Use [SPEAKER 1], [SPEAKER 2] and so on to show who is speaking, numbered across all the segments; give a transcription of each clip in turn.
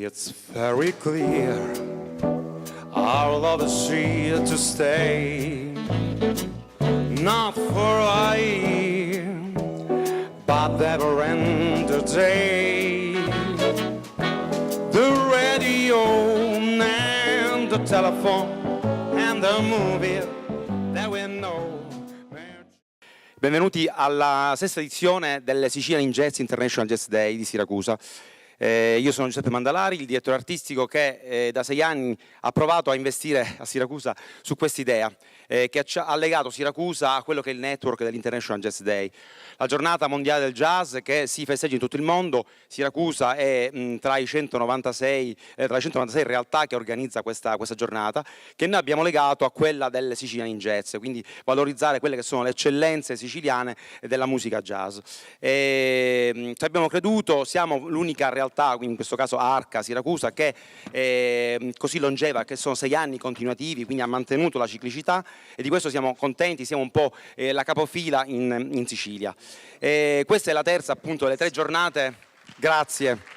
[SPEAKER 1] It's very clear our love is here to stay, not for a year, but never end the day. The radio and the telephone and the movie that we know. Benvenuti alla sesta edizione del Sicilian Jazz International Jazz Day di Siracusa. Io sono Giuseppe Mandalari, il direttore artistico che da 6 anni ha provato a investire a Siracusa su quest'idea che ha legato Siracusa a quello che è il network dell'International Jazz Day, la giornata mondiale del jazz che si festeggia in tutto il mondo. Siracusa è tra le 196 realtà che organizza questa giornata, che noi abbiamo legato a quella del Sicilian Jazz, quindi valorizzare quelle che sono le eccellenze siciliane della musica jazz. Ci abbiamo creduto, siamo l'unica realtà, in questo caso Arca Siracusa, che è così longeva, che sono 6 anni continuativi, quindi ha mantenuto la ciclicità, e di questo siamo contenti, siamo un po' la capofila in Sicilia. Questa è la terza appunto delle 3 giornate. Grazie.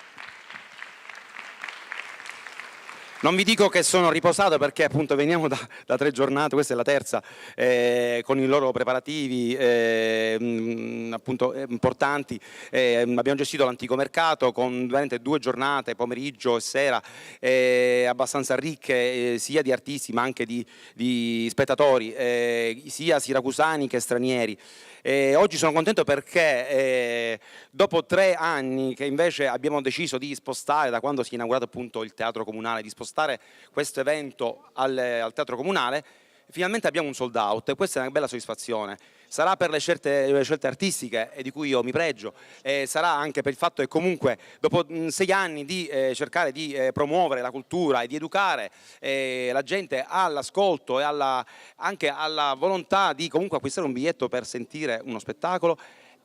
[SPEAKER 1] Non vi dico che sono riposato perché appunto veniamo da 3 giornate, questa è la terza, con i loro preparativi appunto importanti. Abbiamo gestito l'antico mercato con veramente 2 giornate, pomeriggio e sera, abbastanza ricche sia di artisti ma anche di spettatori, sia siracusani che stranieri. Oggi sono contento perché dopo 3 anni che invece abbiamo deciso di spostare, da quando si è inaugurato appunto il Teatro Comunale, di spostare questo evento al Teatro Comunale, finalmente abbiamo un sold out e questa è una bella soddisfazione. Sarà per le scelte artistiche di cui io mi pregio, sarà anche per il fatto che comunque dopo 6 anni di cercare di promuovere la cultura e di educare la gente all'ascolto e anche alla volontà di comunque acquistare un biglietto per sentire uno spettacolo,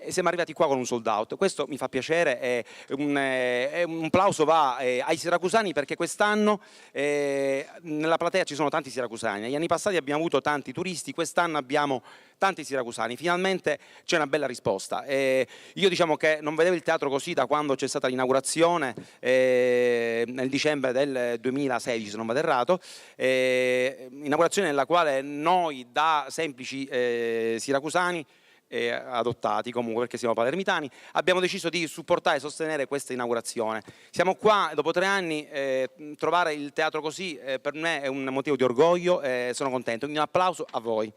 [SPEAKER 1] siamo arrivati qua con un sold out. Questo mi fa piacere, un plauso va ai siracusani perché quest'anno nella platea ci sono tanti siracusani. Negli anni passati abbiamo avuto tanti turisti, quest'anno abbiamo tanti siracusani, finalmente c'è una bella risposta. Io diciamo che non vedevo il teatro così da quando c'è stata l'inaugurazione nel dicembre del 2016, se non vado errato, inaugurazione nella quale noi da semplici siracusani adottati comunque perché siamo palermitani, abbiamo deciso di supportare e sostenere questa inaugurazione. Siamo qua dopo 3 anni, trovare il teatro così per me è un motivo di orgoglio, sono contento, quindi un applauso a voi.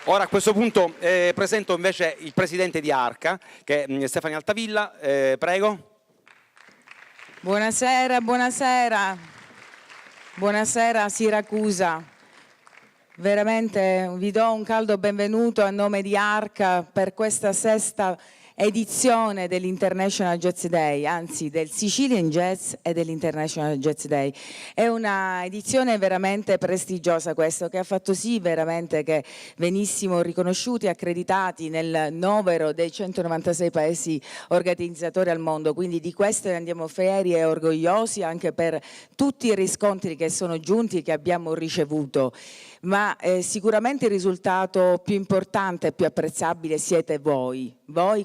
[SPEAKER 1] Ora a questo punto presento invece il presidente di Arca, che è Stefani Altavilla, prego.
[SPEAKER 2] Buonasera, buonasera, buonasera Siracusa. Veramente vi do un caldo benvenuto a nome di Arca per questa sesta edizione dell'International Jazz Day, anzi del Sicilian Jazz e dell'International Jazz Day. È una edizione veramente prestigiosa questa, che ha fatto sì veramente che venissimo riconosciuti e accreditati nel novero dei 196 paesi organizzatori al mondo, quindi di questo ne andiamo fieri e orgogliosi anche per tutti i riscontri che sono giunti e che abbiamo ricevuto. Ma sicuramente il risultato più importante e più apprezzabile siete voi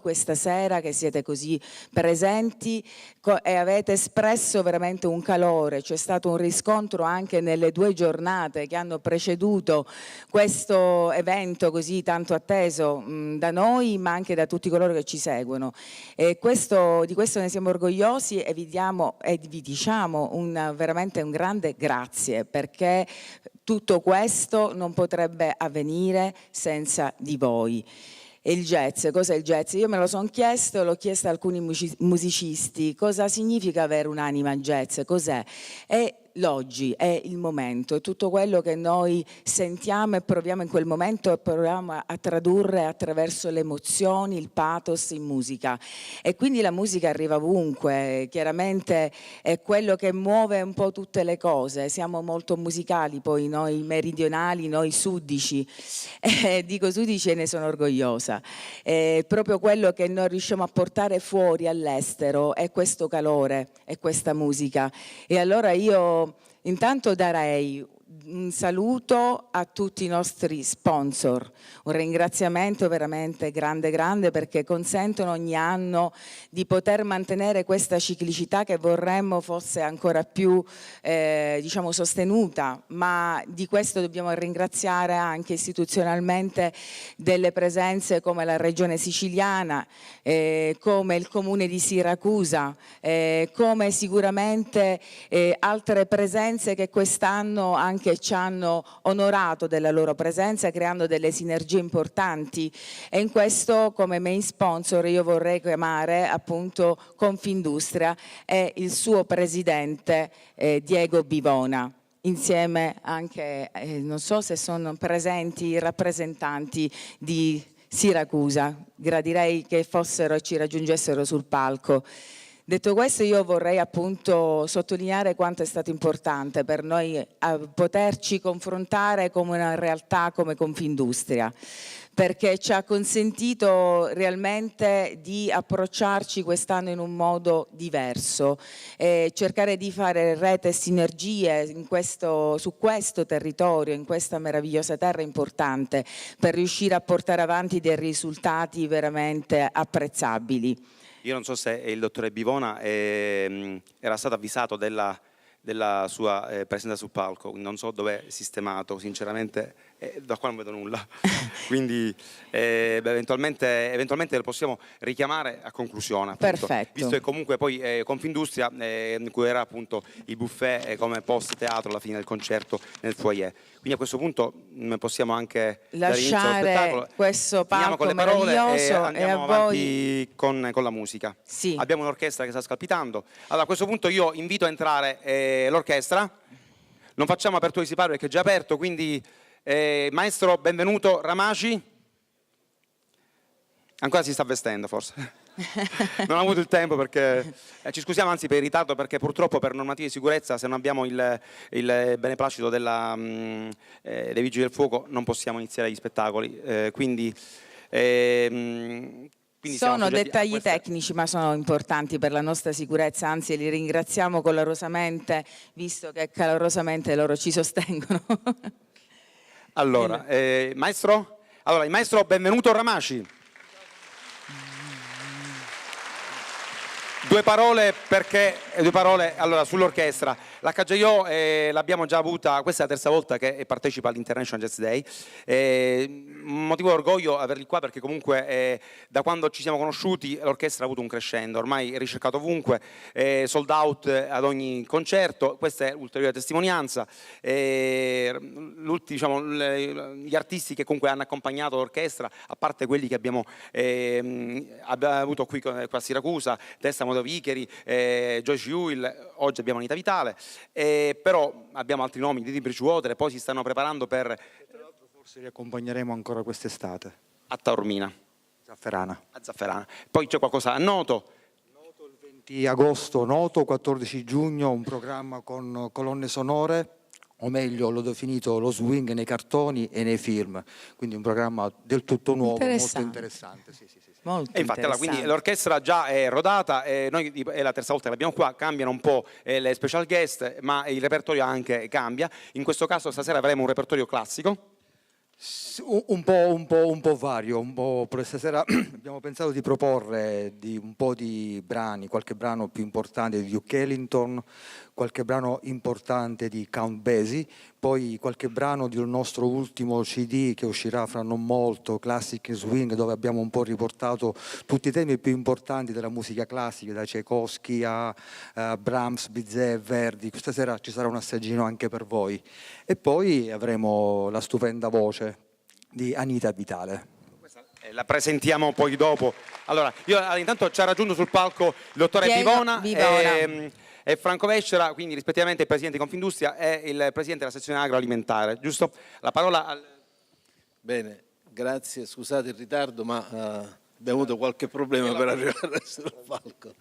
[SPEAKER 2] questa sera che siete così presenti e avete espresso veramente un calore. C'è stato un riscontro anche nelle 2 giornate che hanno preceduto questo evento così tanto atteso da noi ma anche da tutti coloro che ci seguono. Di questo ne siamo orgogliosi e vi diciamo veramente un grande grazie, perché tutto questo non potrebbe avvenire senza di voi. E il jazz, cos'è il jazz? Io me lo sono chiesto, l'ho chiesto a alcuni musicisti, cosa significa avere un'anima jazz, cos'è? E l'oggi è il momento, è tutto quello che noi sentiamo e proviamo in quel momento e proviamo a tradurre attraverso le emozioni, il pathos in musica. E quindi la musica arriva ovunque, chiaramente è quello che muove un po' tutte le cose. Siamo molto musicali poi noi meridionali, noi sudici, dico sudici e ne sono orgogliosa. Proprio quello che noi riusciamo a portare fuori all'estero è questo calore, è questa musica. E allora io intanto darei un saluto a tutti i nostri sponsor, un ringraziamento veramente grande perché consentono ogni anno di poter mantenere questa ciclicità che vorremmo fosse ancora più diciamo sostenuta, ma di questo dobbiamo ringraziare anche istituzionalmente delle presenze come la Regione Siciliana, come il Comune di Siracusa, come sicuramente altre presenze che quest'anno anche ci hanno onorato della loro presenza creando delle sinergie importanti, e in questo come main sponsor io vorrei chiamare appunto Confindustria e il suo presidente Diego Bivona. Insieme anche, non so se sono presenti i rappresentanti di Siracusa, gradirei che fossero e ci raggiungessero sul palco. Detto questo, io vorrei appunto sottolineare quanto è stato importante per noi poterci confrontare come una realtà come Confindustria, perché ci ha consentito realmente di approcciarci quest'anno in un modo diverso, cercare di fare rete e sinergie su questo territorio, in questa meravigliosa terra importante, per riuscire a portare avanti dei risultati veramente apprezzabili.
[SPEAKER 1] Io non so se il dottore Bivona era stato avvisato della sua presenza sul palco, non so dove è sistemato, sinceramente da qua non vedo nulla, quindi eventualmente lo possiamo richiamare a conclusione, appunto.
[SPEAKER 2] Perfetto.
[SPEAKER 1] Visto che comunque poi Confindustria includerà appunto il buffet come post teatro alla fine del concerto nel foyer. Quindi a questo punto possiamo anche
[SPEAKER 2] lasciare questo palco
[SPEAKER 1] con le parole
[SPEAKER 2] meraviglioso
[SPEAKER 1] e andiamo avanti
[SPEAKER 2] voi...
[SPEAKER 1] con la musica.
[SPEAKER 2] Sì.
[SPEAKER 1] Abbiamo un'orchestra che sta scalpitando. Allora a questo punto io invito a entrare l'orchestra. Non facciamo apertura di sipario perché è già aperto, quindi maestro benvenuto Ramaci. Ancora si sta vestendo forse. Non ho avuto il tempo perché ci scusiamo anzi per il ritardo, perché purtroppo per normative di sicurezza, se non abbiamo il beneplacito dei Vigili del Fuoco, non possiamo iniziare gli spettacoli. Quindi
[SPEAKER 2] sono dettagli tecnici ma sono importanti per la nostra sicurezza, anzi li ringraziamo calorosamente visto che calorosamente loro ci sostengono.
[SPEAKER 1] Allora, maestro? Allora, il maestro benvenuto Ramaci. Due parole allora, sull'orchestra. La KJO l'abbiamo già avuta, questa è la terza volta che partecipa all'International Jazz Day. Un motivo di orgoglio averli qua perché comunque da quando ci siamo conosciuti l'orchestra ha avuto un crescendo, ormai è ricercato ovunque, sold out ad ogni concerto, questa è ulteriore testimonianza. Diciamo, gli artisti che comunque hanno accompagnato l'orchestra, a parte quelli che abbiamo avuto qui a Siracusa, Testa Motovicheri, Joyce Hewill, oggi abbiamo Anita Vitale, però abbiamo altri nomi, Didi Bridgewater, e poi si stanno preparando per...
[SPEAKER 3] Forse li accompagneremo ancora quest'estate.
[SPEAKER 1] A Taormina.
[SPEAKER 3] Zafferana.
[SPEAKER 1] A Zafferana. Poi c'è qualcosa a Noto?
[SPEAKER 3] Noto il 20 agosto, Noto, 14 giugno, un programma con colonne sonore, o meglio l'ho definito lo swing nei cartoni e nei film, quindi un programma del tutto nuovo, molto interessante. Sì.
[SPEAKER 2] Molto
[SPEAKER 1] e infatti, allora, quindi l'orchestra già è rodata, noi è la terza volta che l'abbiamo qua, cambiano un po' le special guest, ma il repertorio anche cambia. In questo caso stasera avremo un repertorio classico.
[SPEAKER 3] Un po' vario, per stasera abbiamo pensato di proporre un po' di brani, qualche brano più importante di Duke Ellington, qualche brano importante di Count Basie, poi qualche brano del nostro ultimo CD che uscirà fra non molto, Classic Swing, dove abbiamo un po' riportato tutti i temi più importanti della musica classica, da Tchaikovsky a Brahms, Bizet, Verdi. Questa sera ci sarà un assaggino anche per voi. E poi avremo la stupenda voce di Anita Vitale.
[SPEAKER 1] La presentiamo poi dopo. Allora, intanto ci ha raggiunto sul palco il dottore Bivona. E Franco Vescera, quindi rispettivamente il presidente di Confindustria e il presidente della sezione agroalimentare, giusto? La parola al...
[SPEAKER 4] Bene, grazie, scusate il ritardo, ma abbiamo avuto qualche problema per arrivare sul palco.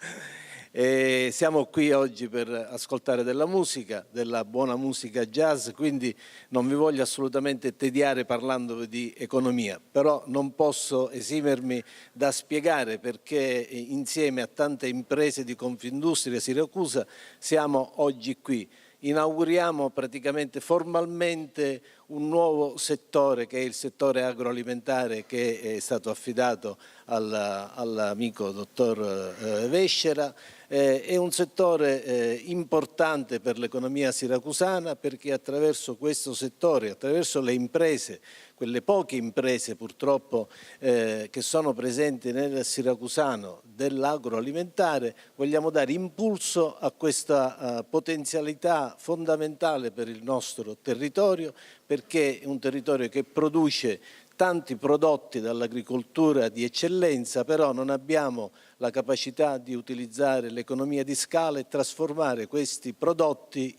[SPEAKER 4] Siamo qui oggi per ascoltare della musica, della buona musica jazz, quindi non vi voglio assolutamente tediare parlando di economia, però non posso esimermi da spiegare perché insieme a tante imprese di Confindustria Siracusa siamo oggi qui. inauguriamo praticamente formalmente un nuovo settore, che è il settore agroalimentare, che è stato affidato all'amico dottor Vescera. È un settore importante per l'economia siracusana, perché attraverso questo settore, attraverso le imprese, quelle poche imprese purtroppo che sono presenti nel siracusano dell'agroalimentare, vogliamo dare impulso a questa potenzialità fondamentale per il nostro territorio, perché è un territorio che produce tanti prodotti dall'agricoltura di eccellenza, però non abbiamo la capacità di utilizzare l'economia di scala e trasformare questi prodotti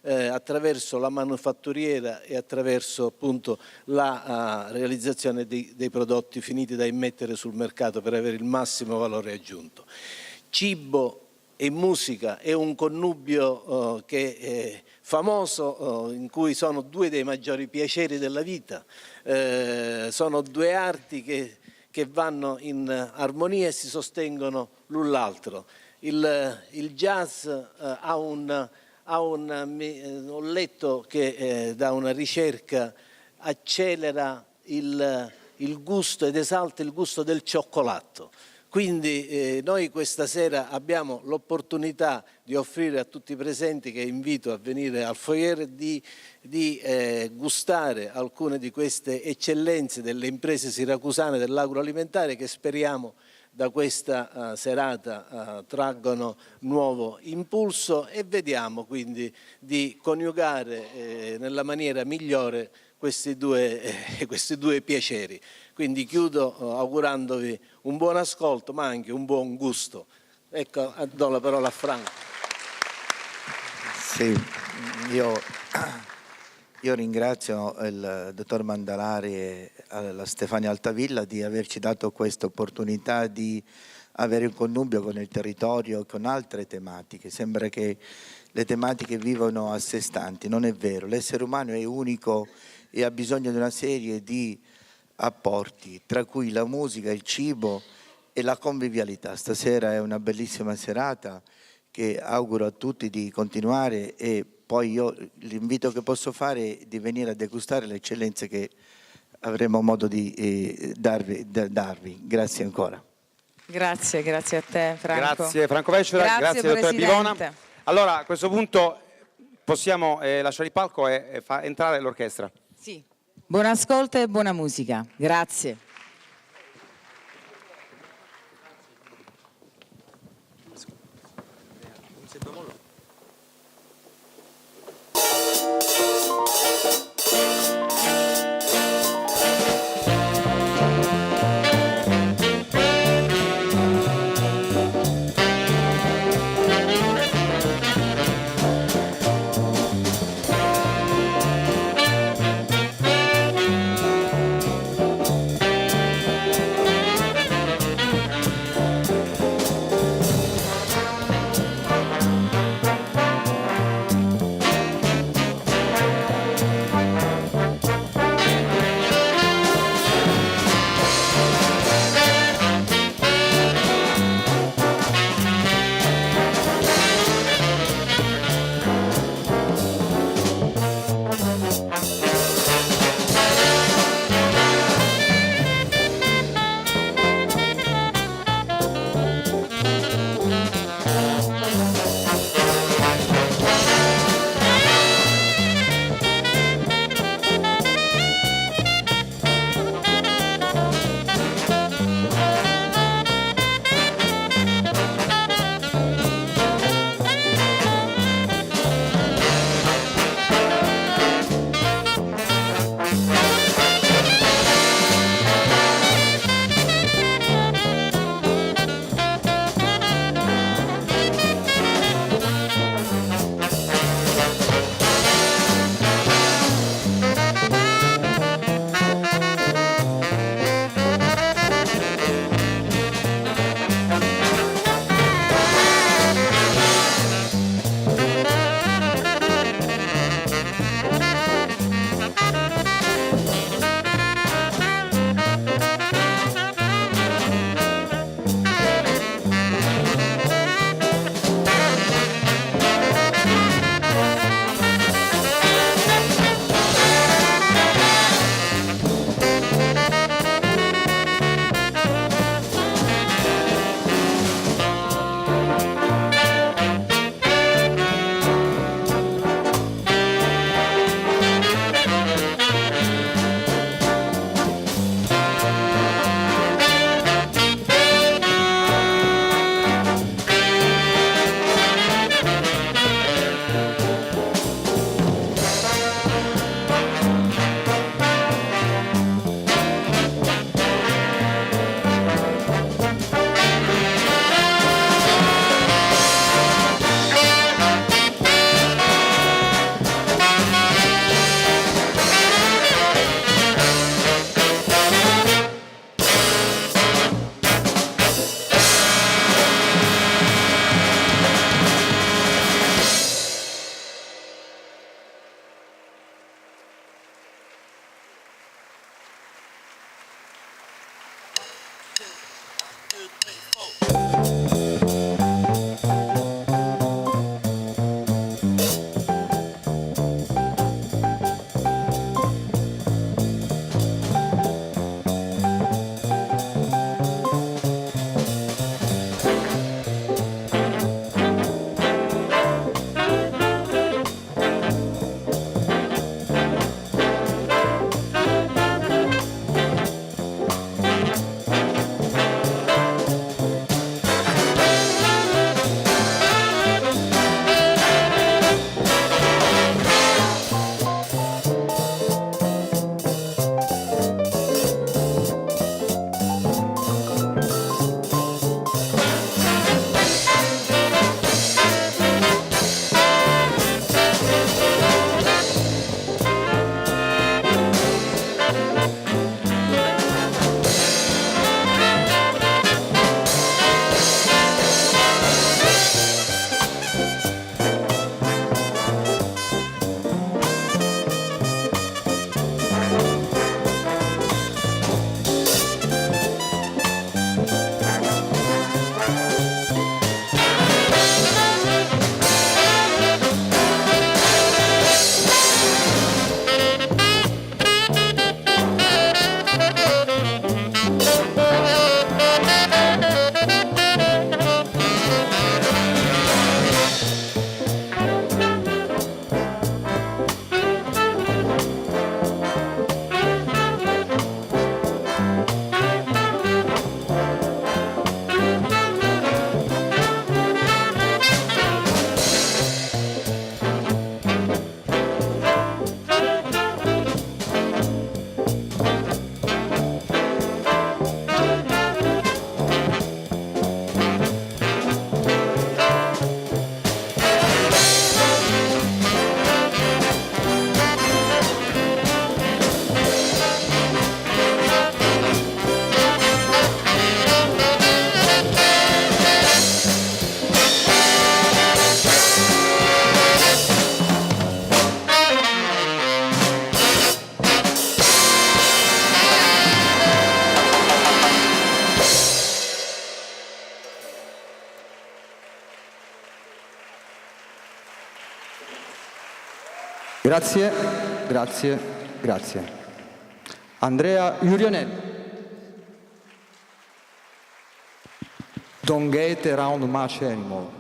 [SPEAKER 4] attraverso la manufatturiera e attraverso appunto la realizzazione dei prodotti finiti da immettere sul mercato per avere il massimo valore aggiunto. Cibo e musica è un connubio che è famoso, in cui sono due dei maggiori piaceri della vita, sono due arti che vanno in armonia e si sostengono l'un l'altro. Il jazz ho letto che da una ricerca accelera il gusto ed esalta il gusto del cioccolato. Quindi noi questa sera abbiamo l'opportunità di offrire a tutti i presenti, che invito a venire al foyer, di gustare alcune di queste eccellenze delle imprese siracusane dell'agroalimentare, che speriamo da questa serata traggano nuovo impulso, e vediamo quindi di coniugare nella maniera migliore questi due piaceri. Quindi chiudo augurandovi un buon ascolto, ma anche un buon gusto. Ecco, do la parola a Franco.
[SPEAKER 5] Sì, io ringrazio il dottor Mandalari e la Stefania Altavilla di averci dato questa opportunità di avere un connubio con il territorio, con altre tematiche. Sembra che le tematiche vivono a sé stanti, non è vero. L'essere umano è unico e ha bisogno di una serie di apporti, tra cui la musica, il cibo e la convivialità. Stasera è una bellissima serata che auguro a tutti di continuare, e poi io l'invito che posso fare è di venire a degustare le eccellenze che avremo modo di darvi. Grazie ancora.
[SPEAKER 2] Grazie a te Franco.
[SPEAKER 1] Grazie Franco Vescera, grazie dottore Bivona. Allora a questo punto possiamo lasciare il palco e far entrare l'orchestra.
[SPEAKER 2] Sì. Buon ascolto e buona musica. Grazie.
[SPEAKER 3] Grazie, grazie, grazie. Andrea Jurionelli. Don't get around much anymore.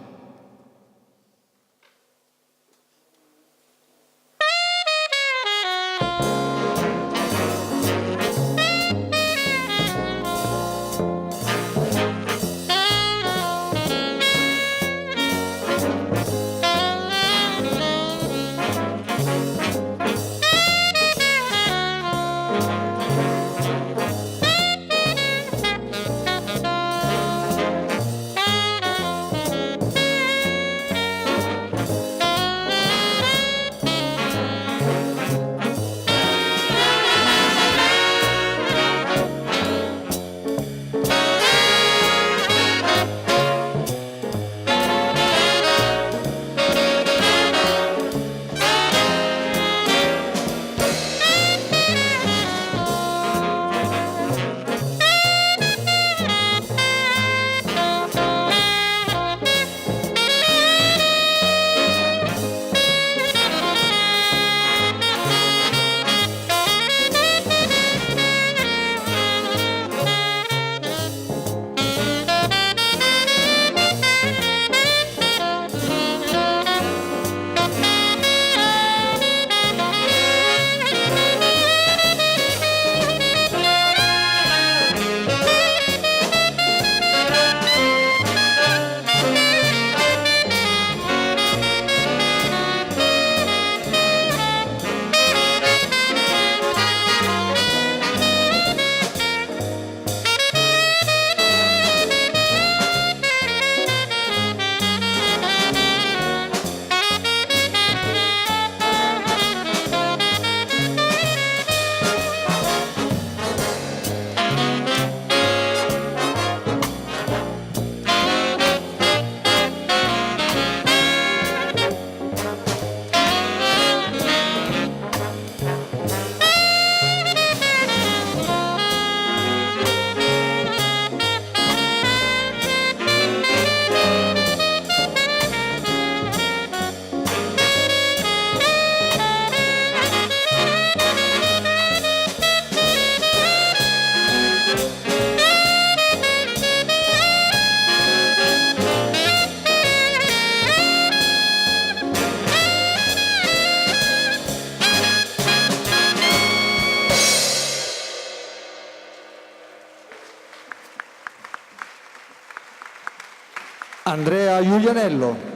[SPEAKER 3] Andrea Giulianello.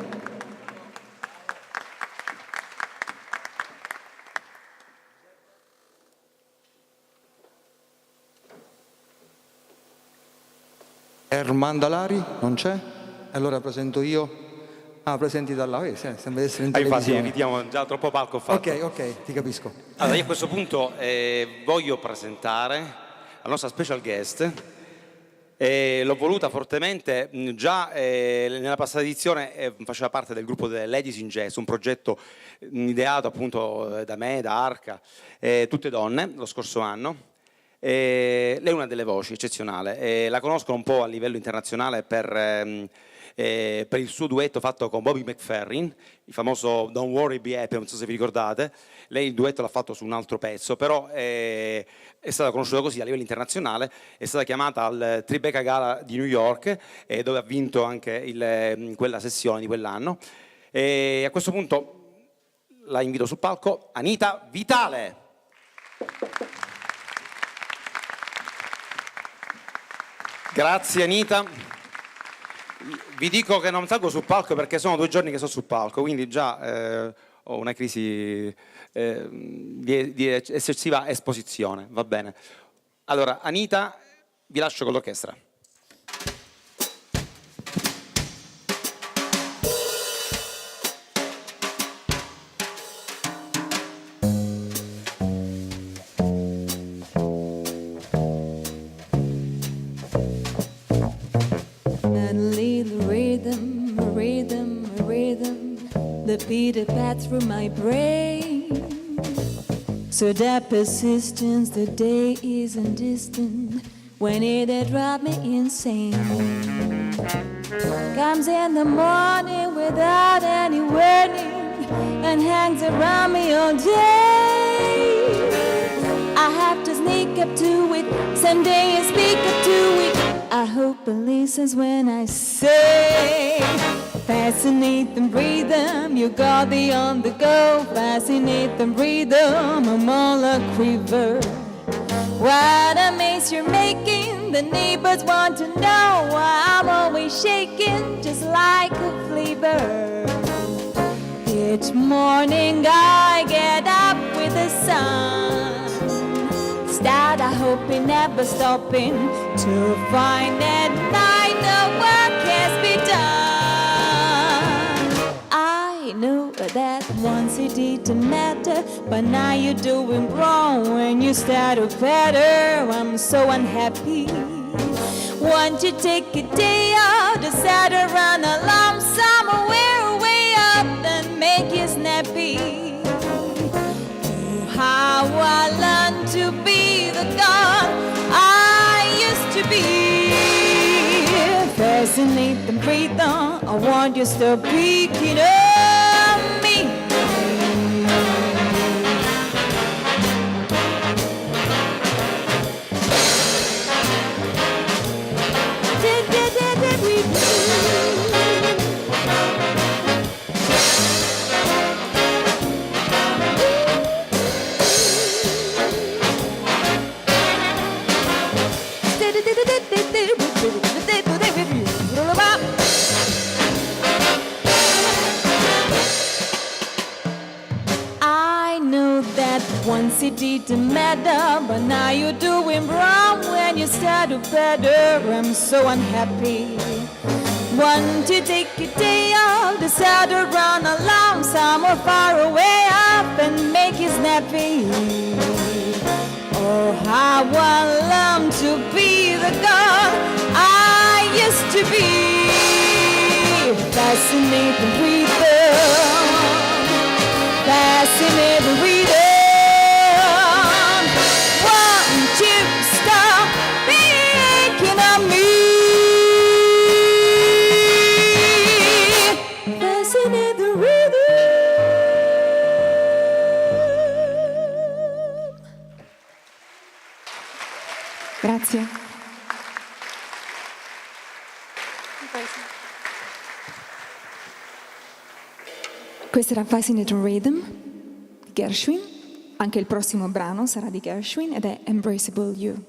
[SPEAKER 3] Mandalari non c'è? Allora presento io. Presenti dalla sembra essere in televisione.
[SPEAKER 1] Infatti evitiamo già troppo palco fatto.
[SPEAKER 3] Ok, ti capisco.
[SPEAKER 1] Allora io a questo punto voglio presentare la nostra special guest. L'ho voluta fortemente, già nella passata edizione faceva parte del gruppo delle Ladies in Jazz, un progetto ideato appunto da me, da Arca, tutte donne, lo scorso anno. Lei è una delle voci eccezionale, la conoscono un po' a livello internazionale per il suo duetto fatto con Bobby McFerrin, il famoso Don't Worry Be Happy, non so se vi ricordate. Lei il duetto l'ha fatto su un altro pezzo, però è stata conosciuta così a livello internazionale, è stata chiamata al Tribeca Gala di New York, dove ha vinto anche quella sessione di quell'anno. A questo punto la invito sul palco, Anita Vitale. Grazie Anita. Vi dico che non salgo sul palco perché sono 2 giorni che sono sul palco, quindi già ho una crisi di eccessiva esposizione, va bene. Allora, Anita, vi lascio con l'orchestra.
[SPEAKER 6] The beat path through my brain, so that persistence, the day isn't distant when it drives me insane. Comes in the morning without any warning, and hangs around me all day. I have to sneak up to it someday and speak up to it. I hope it listens when I say, fascinate the rhythm, you got the on the go. Fascinate the rhythm, I'm all a quiver. What a mess you're making, the neighbors want to know why I'm always shaking just like a fever. Each morning I get up with the sun. Start I hope it never stopping to find that night the work has been done. I know that once it didn't matter, but now you're doing wrong when you start to better. I'm so unhappy. Want to take a day out to set around alarm somewhere way up and make you snappy. Oh, how I learned to be the god I used to be. Fascinate and breathe on, I want you to pick it up me. I know that once it didn't matter, but now you're doing wrong when you start to better. I'm so unhappy. Want to take a day off to set around alarm somewhere far away up and make it snappy. Oh, how I long to be the girl I used to be. Fascinate the breather, fascinate the breather. Won't you stop thinking of me? Fascinate the breather. Grazie. Questo era Fascinating Rhythm di Gershwin. Anche il prossimo brano sarà di Gershwin ed è Embraceable You.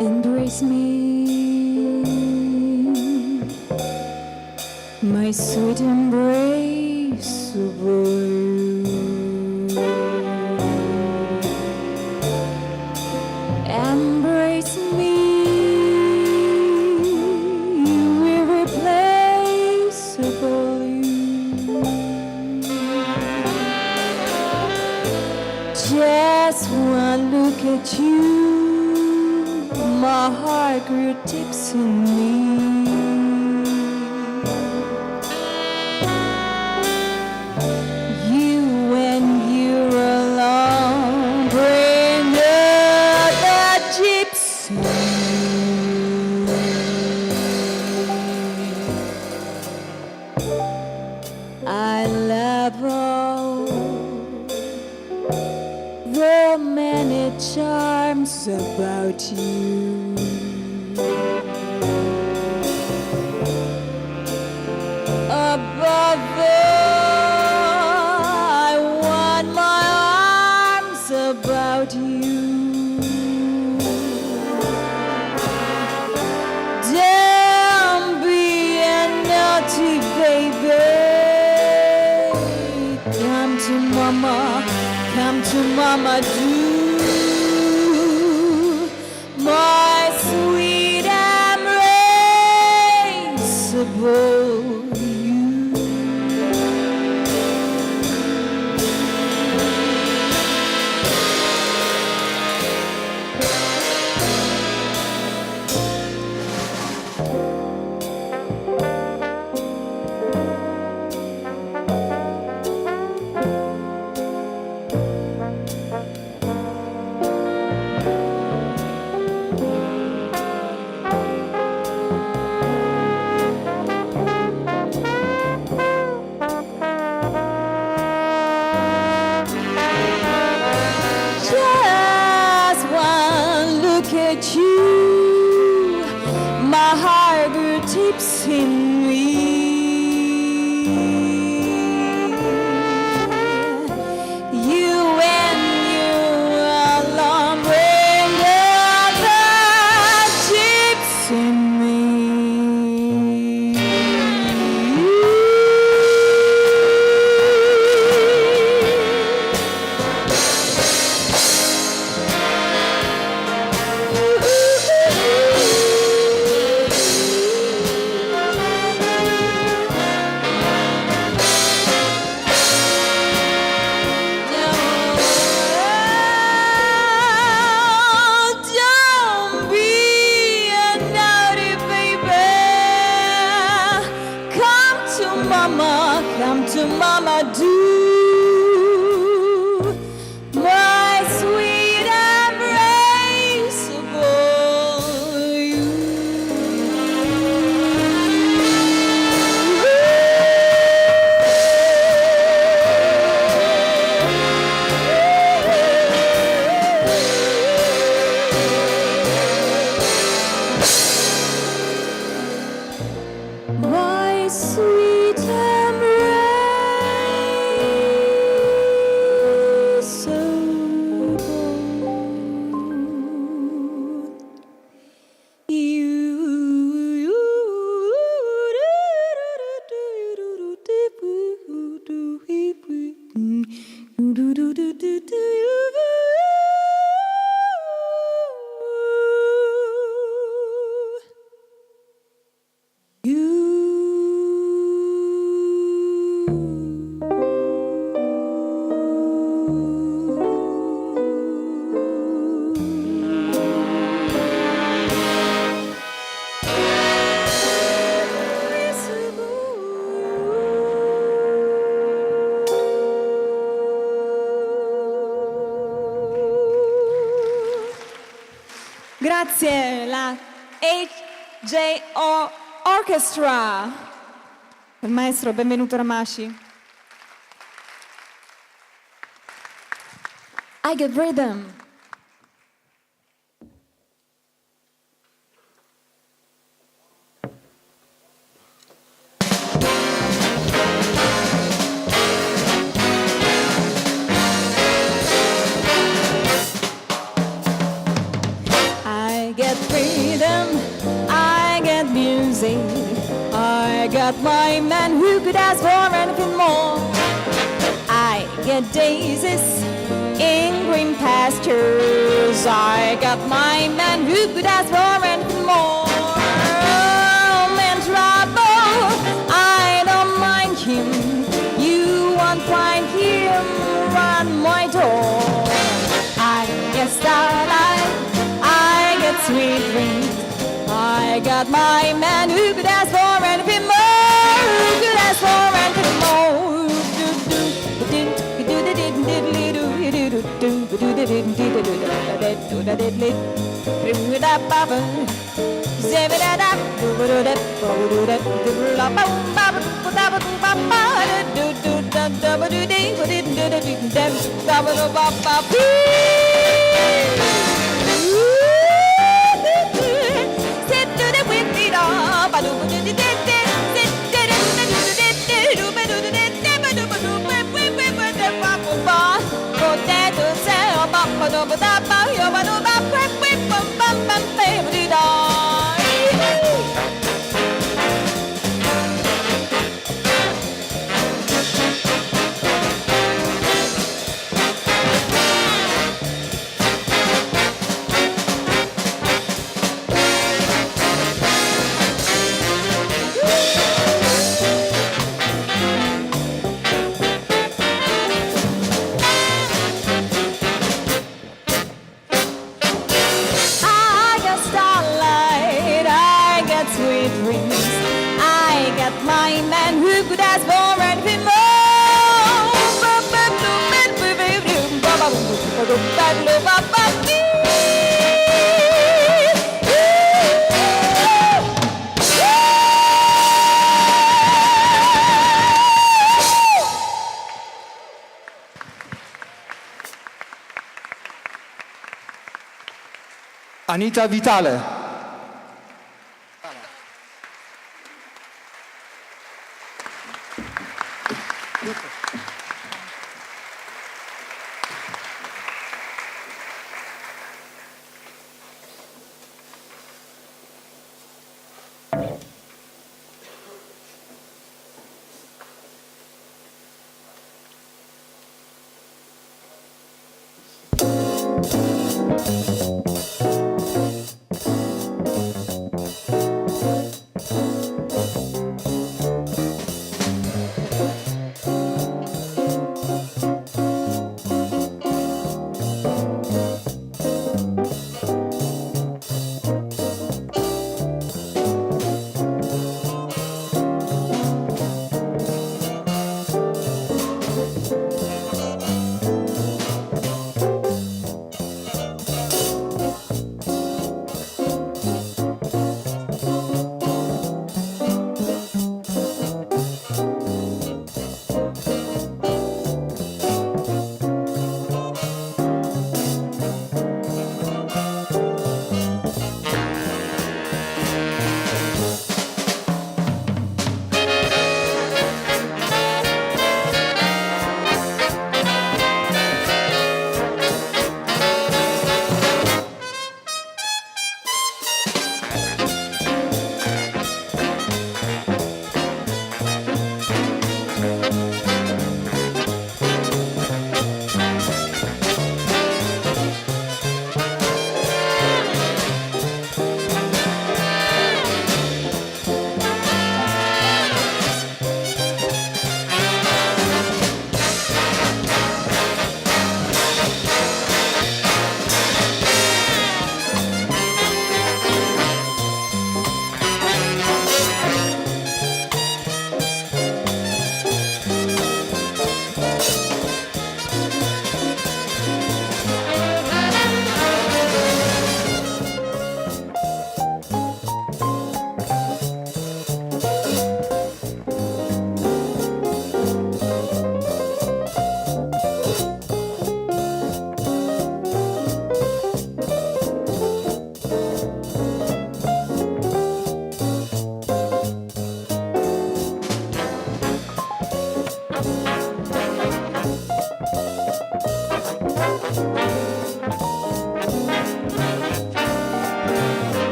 [SPEAKER 6] Embrace me, my sweet embraceable you. Embrace me, irreplaceable you. Just one look at you, my heart grew tipsy in me. You when you're alone bring out the gypsy. I love all the many charms about you. Above all, I want my arms about you. Don't be a naughty baby. Come to mama, do. My sweet embraceable you. heart grew tipsy in me. You and you alone bring out the gypsy in me. Don't be a naughty baby. Come to mama, do. My sweet embraceable my sweet Grazie, la HJO Orchestra. Il maestro, benvenuto Ramashi. I Get Rhythm. I get freedom, I get music, I got my man who could ask for anything more. I get daisies in green pastures, I got my man who could ask for anything more. Oh, man, trouble, I don't mind him, you won't find him around my door. I get starlight, I get sweet dreams, I got my man who could ask for anything more, who could ask for anything more.
[SPEAKER 3] Anita Vitale.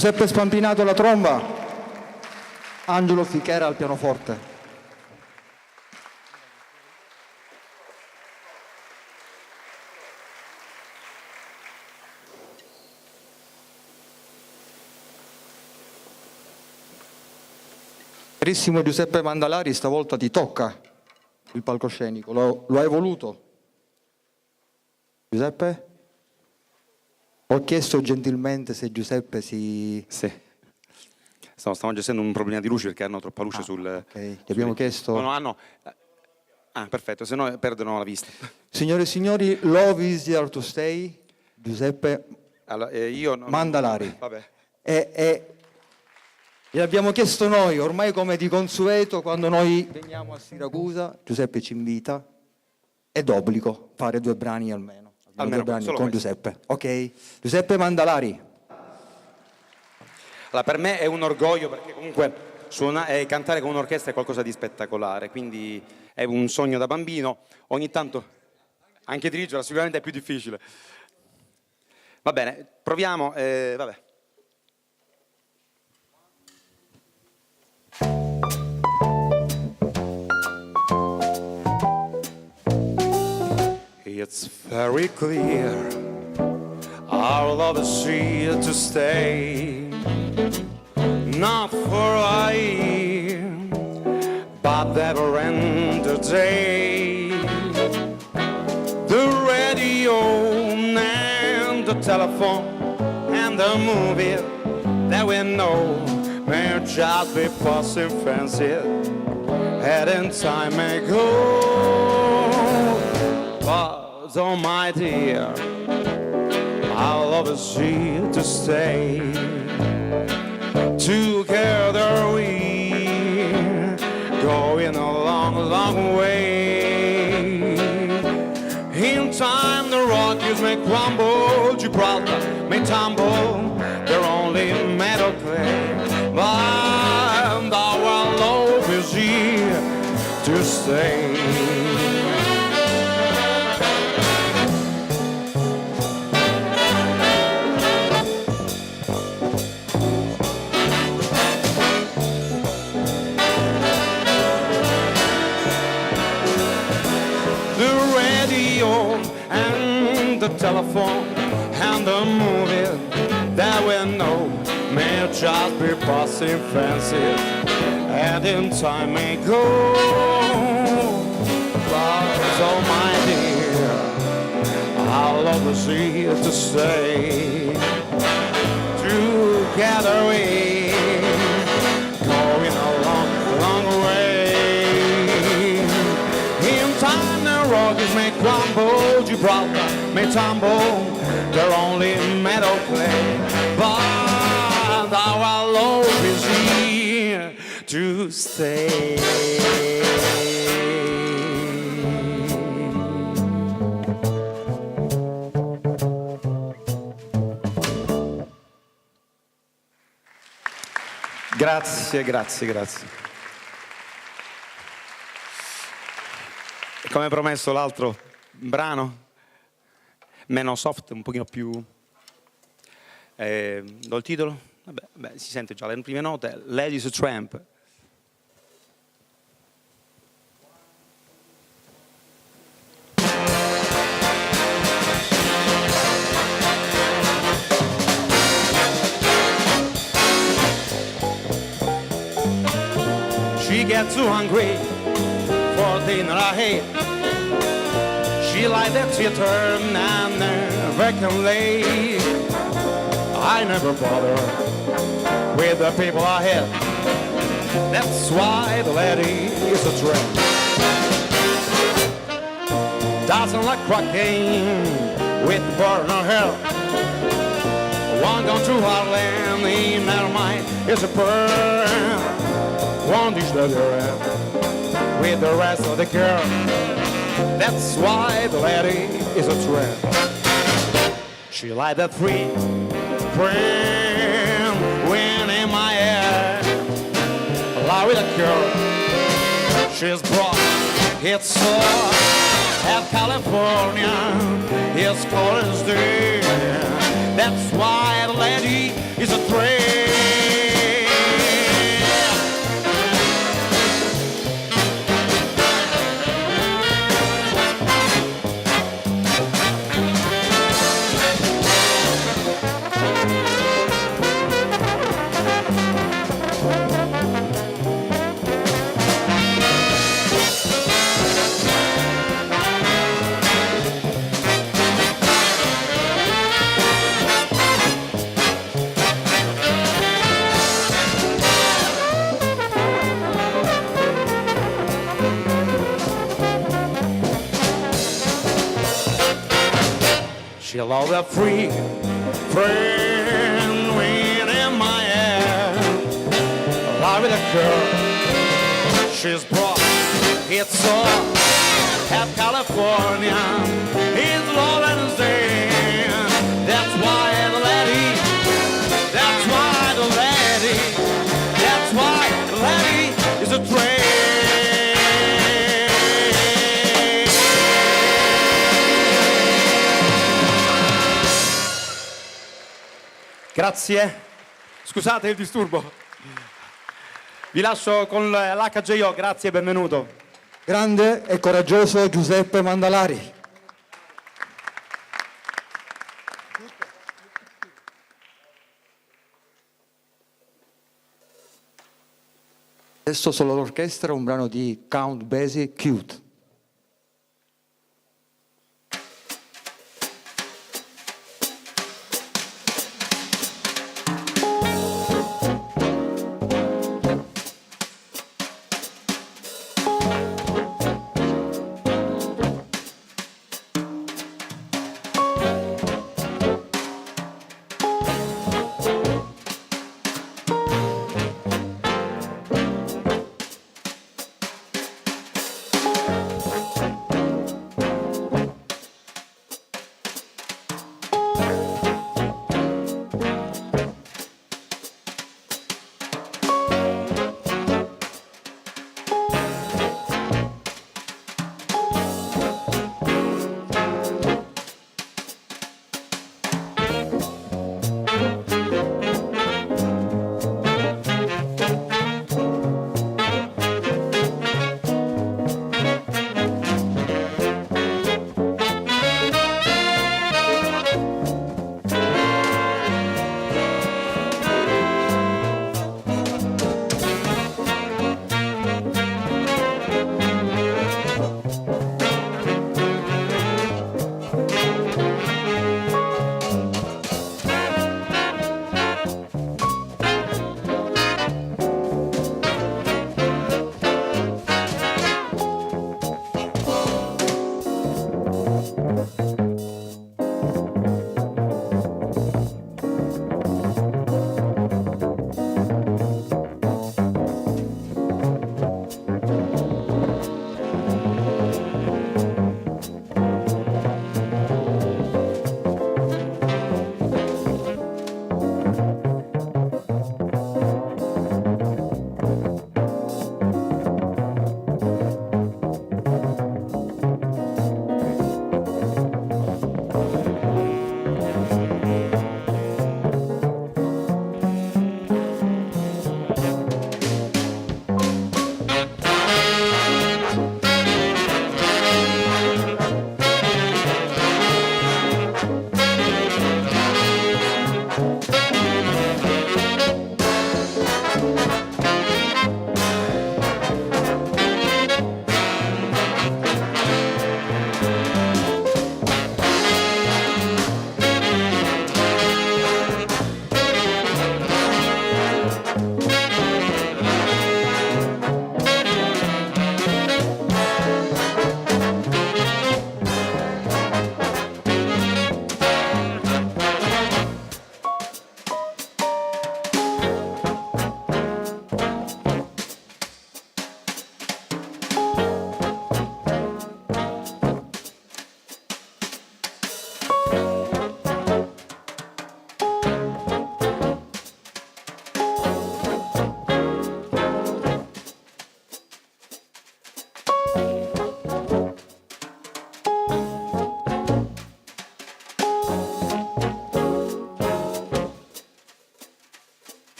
[SPEAKER 3] Giuseppe Spampinato alla tromba, Angelo Fichera al pianoforte. Carissimo Giuseppe Mandalari, stavolta ti tocca il palcoscenico, lo hai voluto. Giuseppe? Ho chiesto gentilmente se Giuseppe si...
[SPEAKER 1] Sì. Stiamo gestendo un problema di luce perché hanno troppa luce sul...
[SPEAKER 3] Ok, gli abbiamo chiesto...
[SPEAKER 1] No, Ah, perfetto, se no perdono la vista.
[SPEAKER 3] Signore e signori, Love is here to stay, Giuseppe
[SPEAKER 1] Allora, io
[SPEAKER 3] Mandalari.
[SPEAKER 1] Vabbè.
[SPEAKER 3] Gliel'abbiamo chiesto noi, ormai come di consueto, quando noi veniamo a Siracusa, Giuseppe ci invita, è d'obbligo fare 2 brani almeno.
[SPEAKER 1] Almeno
[SPEAKER 3] 2 brani
[SPEAKER 1] solo
[SPEAKER 3] con
[SPEAKER 1] questo.
[SPEAKER 3] Giuseppe. Ok? Giuseppe Mandalari.
[SPEAKER 1] Allora, per me è un orgoglio perché comunque cantare con un'orchestra è qualcosa di spettacolare, quindi è un sogno da bambino. Ogni tanto anche dirigere sicuramente è più difficile. Va bene, proviamo. Vabbè. It's very clear our love is here to stay. Not for a year, but never end the day. The radio and the telephone and the movie that we know may just be passing fancy at in time ago. But oh my dear, our love is here to stay. Together we're going a long, long way. In time the Rockies may crumble, Gibraltar may tumble, they're only made of clay. But our love is here to stay. The telephone and the movie that we know may just be passing fancy and in time may go. But oh my dear, our love is here to stay. Together we're going a long, long way. In time the Rockies may crumble, Gibraltar may tumble, they're only made of clay. But our love is here to stay. Grazie, grazie, grazie. E come promesso l'altro brano meno soft, un pochino più... do il titolo? Vabbè, si sente già le prime note. Ladies Tramp. She gets too hungry for dinner ahead. She like the theater and never can lay. I never bother with the people ahead. That's why the lady is a tramp. Doesn't like cracking with burner hair. One gone to Harlem, in her mind is a pearl. One dish that you're with the rest of the girl. That's why the lady is a tramp. She like the three friend wind in my air. Lie with a girl. She's brought it's so at California. It's cold as day. That's why the lady is a tramp. She loved a free friend wind in my air. Love with a girl, she's brought it's so at California. It's love and stand. That's why the lady. That's why the lady. That's why the lady is a train. Grazie, scusate il disturbo. Vi lascio con l'HJO, grazie e benvenuto.
[SPEAKER 3] Grande e coraggioso Giuseppe Mandalari. Adesso solo l'orchestra, un brano di Count Basie, Cute.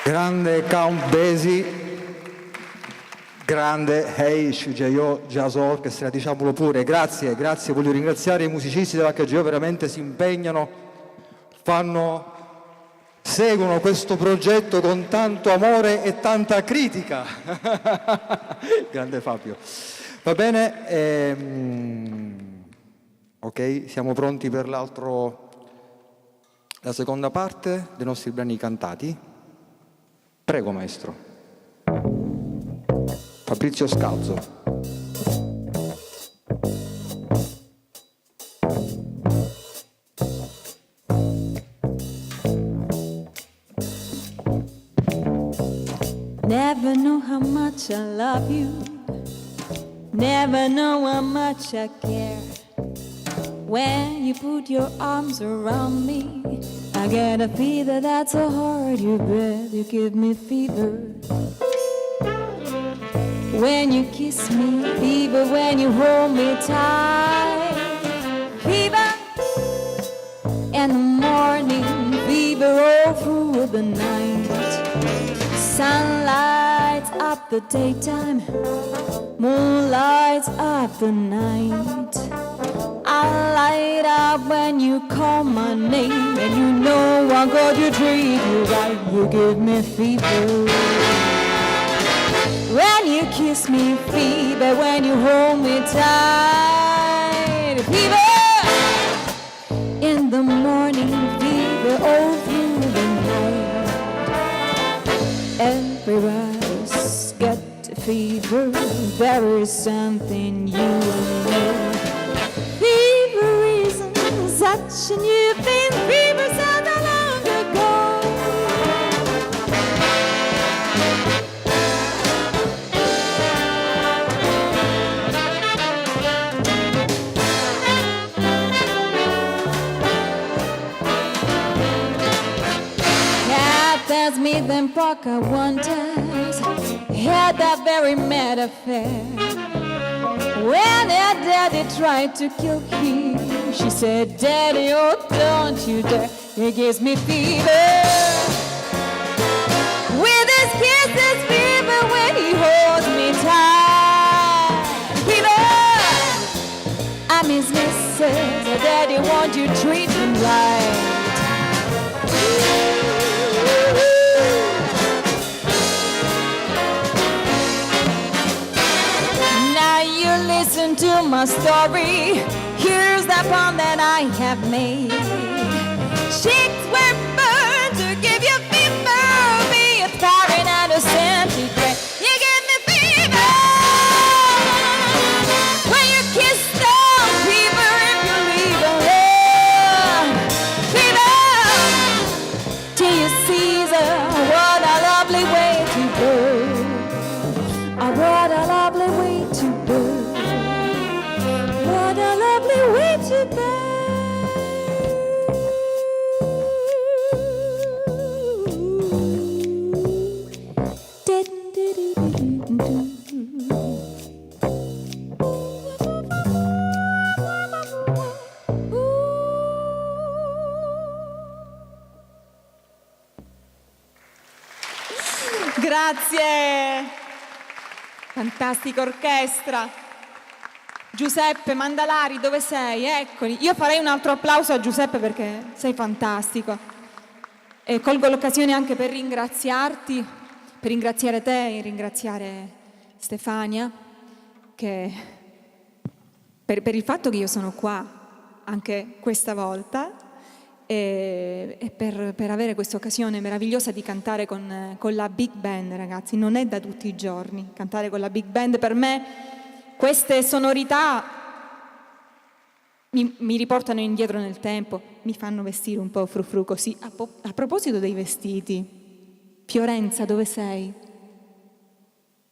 [SPEAKER 3] Grande Count Basie, grande HJO Jazz Orchestra, diciamolo pure. Grazie, voglio ringraziare i musicisti dell'HJO, veramente si impegnano, seguono questo progetto con tanto amore e tanta critica. Grande Fabio. Va bene, ok, siamo pronti per l'altro la seconda parte dei nostri brani cantati. Prego, maestro. Fabrizio Scalzo.
[SPEAKER 6] Never know how much I love you. Never know how much I care. When you put your arms around me, I get a fever that's so hard you breathe. You give me fever. When you kiss me, fever. When you hold me tight, fever. In the morning, fever all through the night. Sun lights up the daytime, moon lights up the night. I light up when you call my name, and you know I'm going to treat you right. You give me fever. When you kiss me, fever. When you hold me tight, fever. In the morning, fever all through the night. Everybody's got a fever. There is something you and me. Fever isn't such a new thing. Fever so long ago. Captains meet them Pocahontas had that very mad affair. When her daddy tried to kill him, she said, Daddy, oh, don't you dare. It gives me fever. With his kisses, fever. When he holds me tight, fever. I'm his missus. Daddy, won't you treat him right? Now you listen to my story. Here's the poem that I have made. Cheeks were burned to give you fever. Be it Fahrenheit or centigrade. You give me fever. When you kiss down fever, if you leave alone. Fever. Till you Caesar, what a lovely way to burn. Oh, what a lovely way to burn. What a lovely way to burn. Grazie. Fantastica orchestra. Giuseppe Mandalari, dove sei? Eccoli. Io farei un altro applauso a Giuseppe perché sei fantastico. E colgo l'occasione anche per ringraziarti, per ringraziare te e ringraziare Stefania che per il fatto che io sono qua anche questa volta e per avere questa occasione meravigliosa di cantare con la Big Band, ragazzi. Non è da tutti i giorni cantare con la Big Band. Per me queste sonorità mi riportano indietro nel tempo, mi fanno vestire un po' frufru così. A proposito dei vestiti, Fiorenza, dove sei?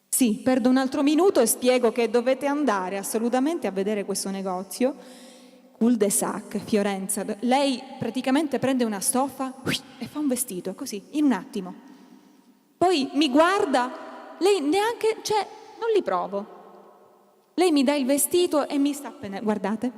[SPEAKER 6] Sì, perdo un altro minuto e spiego che dovete andare assolutamente a vedere questo negozio. Cul-de-sac, Fiorenza. Lei praticamente prende una stoffa e fa un vestito, così, in un attimo. Poi mi guarda, lei neanche, non li provo. Lei mi dà il vestito e mi sta appena, guardate.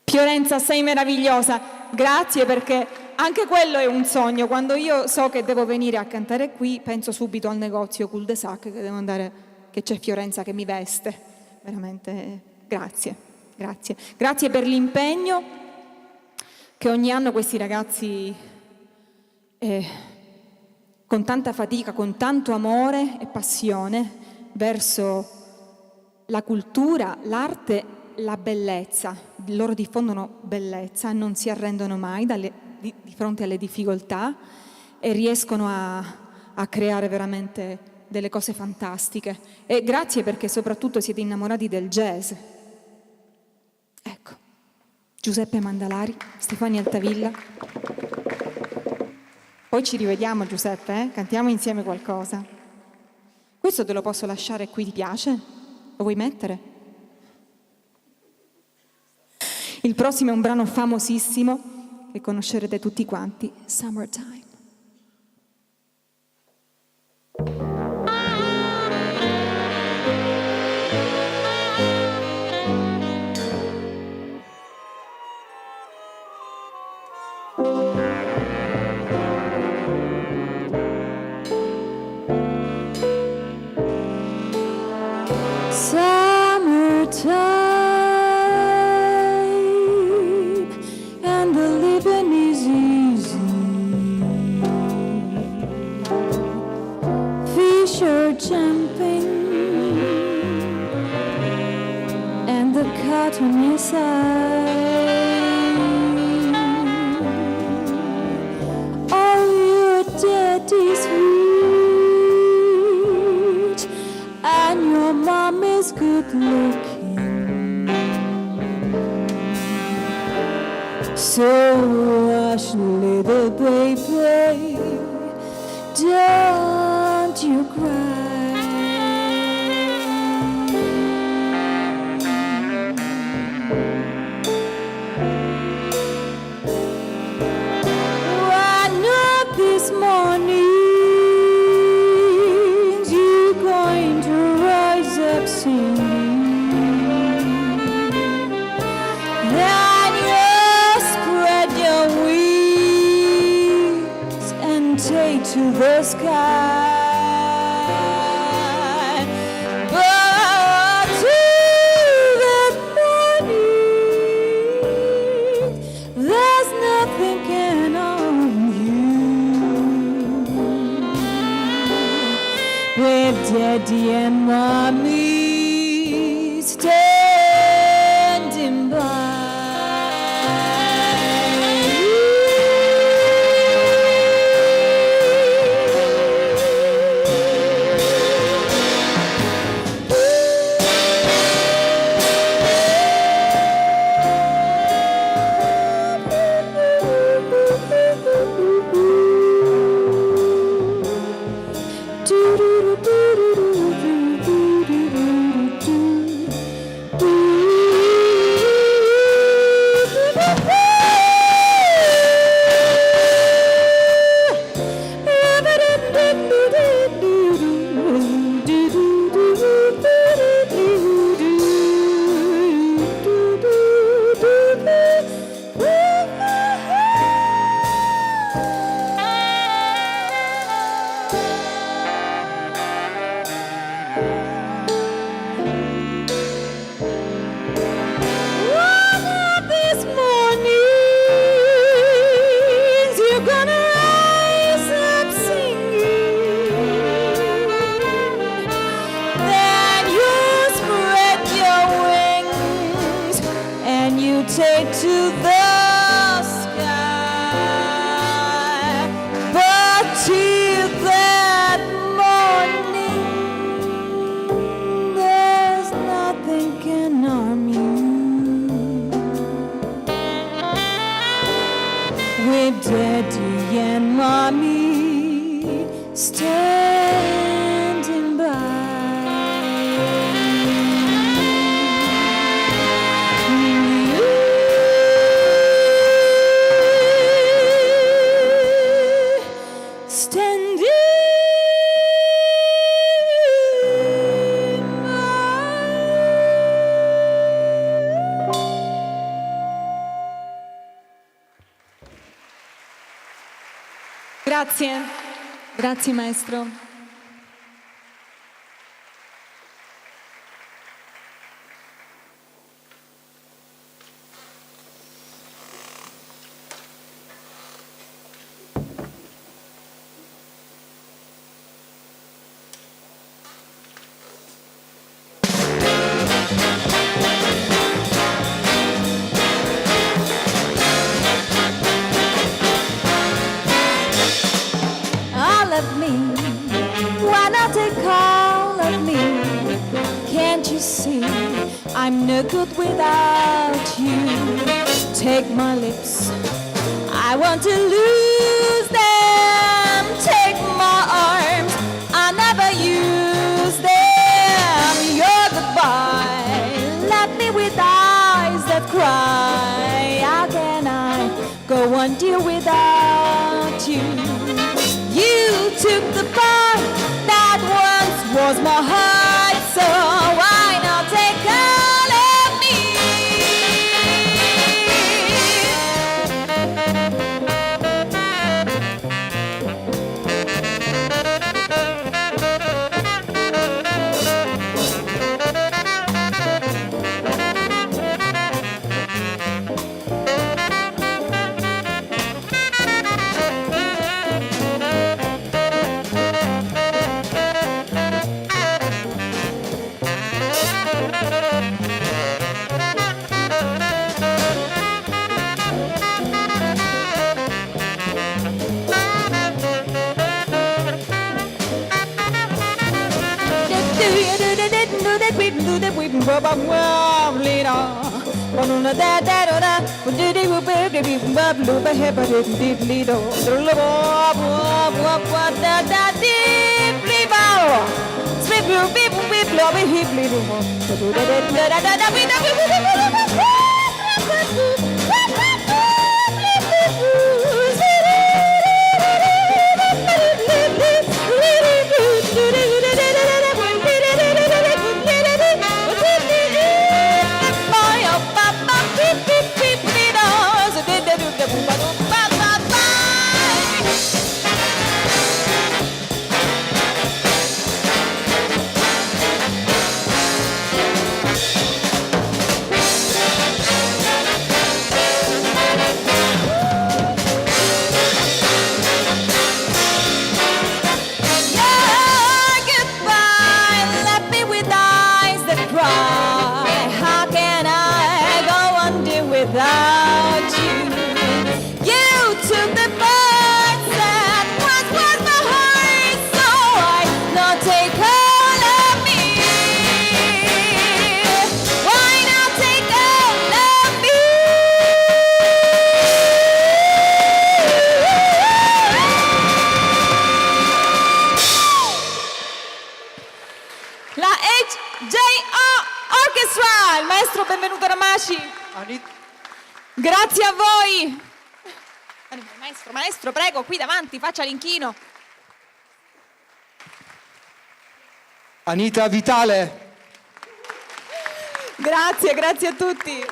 [SPEAKER 6] Fiorenza, sei meravigliosa. Grazie, perché anche quello è un sogno. Quando io so che devo venire a cantare qui, penso subito al negozio Cul-de-sac, che devo andare, che c'è Fiorenza che mi veste. Veramente grazie. Grazie per l'impegno che ogni anno questi ragazzi con tanta fatica, con tanto amore e passione verso la cultura, l'arte
[SPEAKER 7] la bellezza, loro diffondono bellezza, non si arrendono mai di fronte alle difficoltà e riescono a creare veramente delle cose fantastiche. E grazie perché soprattutto siete innamorati del jazz. Ecco, Giuseppe Mandalari, Stefania Altavilla. Poi ci rivediamo, Giuseppe, eh? Cantiamo insieme qualcosa. Questo te lo posso lasciare qui, ti piace? Lo vuoi mettere? Il prossimo è un brano famosissimo che conoscerete tutti quanti, Summertime.
[SPEAKER 6] Summertime, and the living is easy. Fish are jumping, and the cotton is high. All your daddy's rich, and your mom is good looking. So hush, little baby, don't you cry. One of these mornings you're going to rise up singing. To the sky, but till that morning, there's nothing can harm you. With Daddy and Mommy standing by. Take to the sky, but till that morning, there's nothing can harm you. With Daddy and Mommy standing by.
[SPEAKER 7] Grazie, grazie maestro.
[SPEAKER 6] I'm no good without you. Take my lips, I want to lose them. Take my arms, I never use them. Your goodbye left me with eyes that cry. How can I go on, dear, without you? You took the part that once was my heart, so why not take all of me? Grazie a voi. Maestro, prego, qui davanti, faccia l'inchino.
[SPEAKER 3] Anita Vitale.
[SPEAKER 6] Grazie a tutti.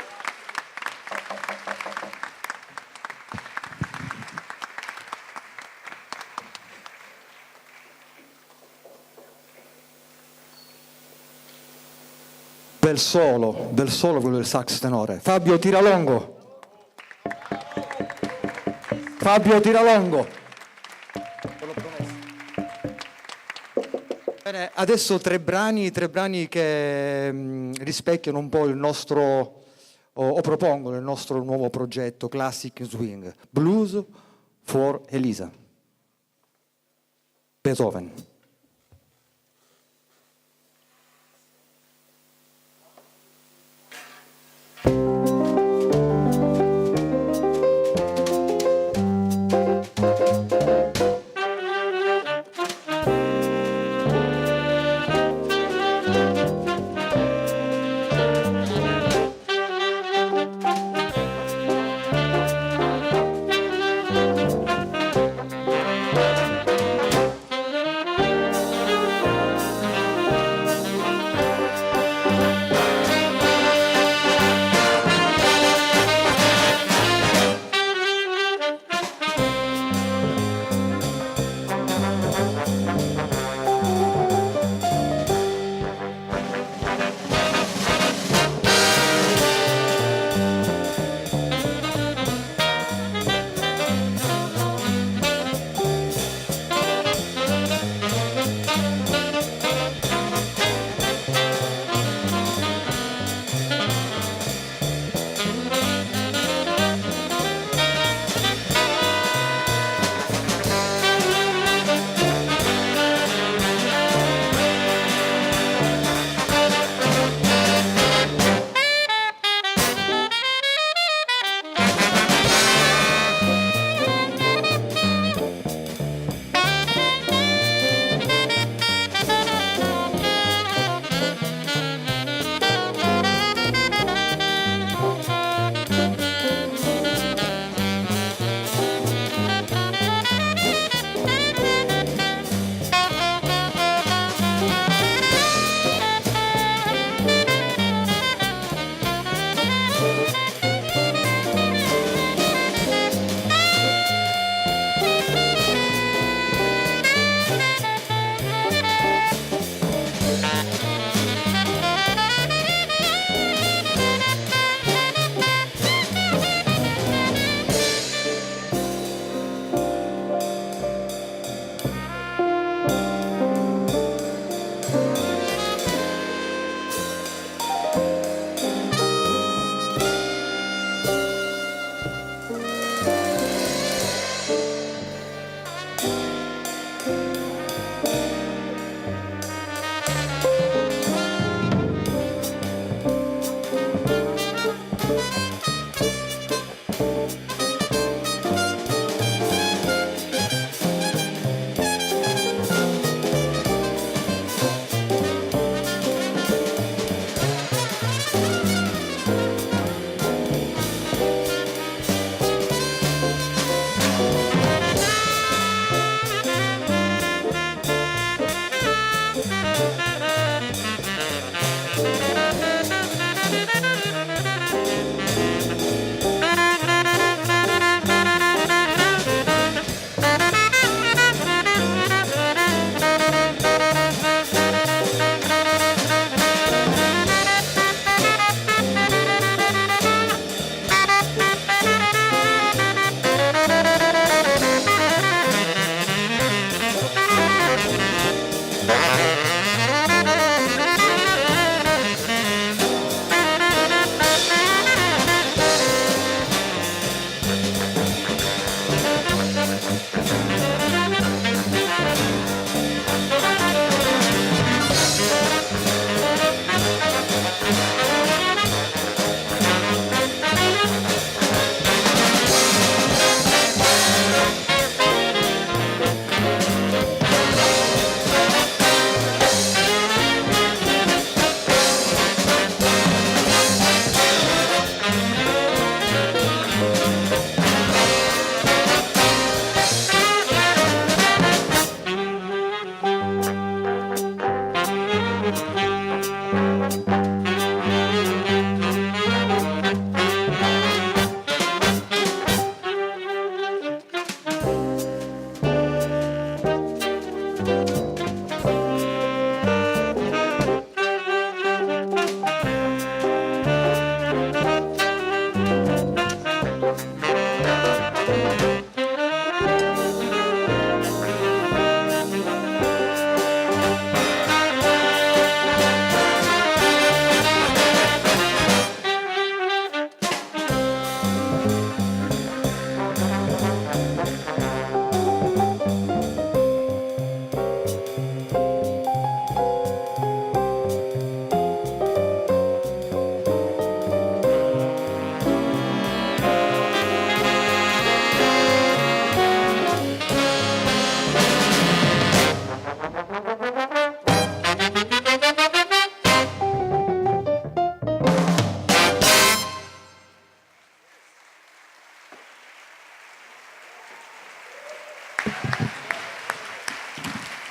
[SPEAKER 3] Bel solo quello del sax tenore. Fabio Tiralongo. Bene, adesso tre brani che rispecchiano un po' il nostro, o propongono il nostro nuovo progetto Classic Swing, Blues for Elisa, Beethoven.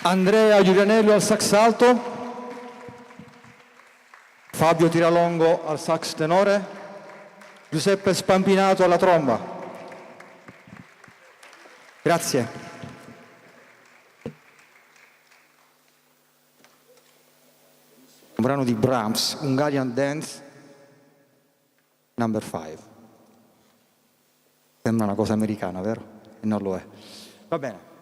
[SPEAKER 3] Andrea Giulianello al sax alto, Fabio Tiralongo al sax tenore, Giuseppe Spampinato alla tromba. Grazie. Un brano di Brahms, Hungarian Dance, number 5. Sembra una cosa americana, vero? E non lo è. Va bene.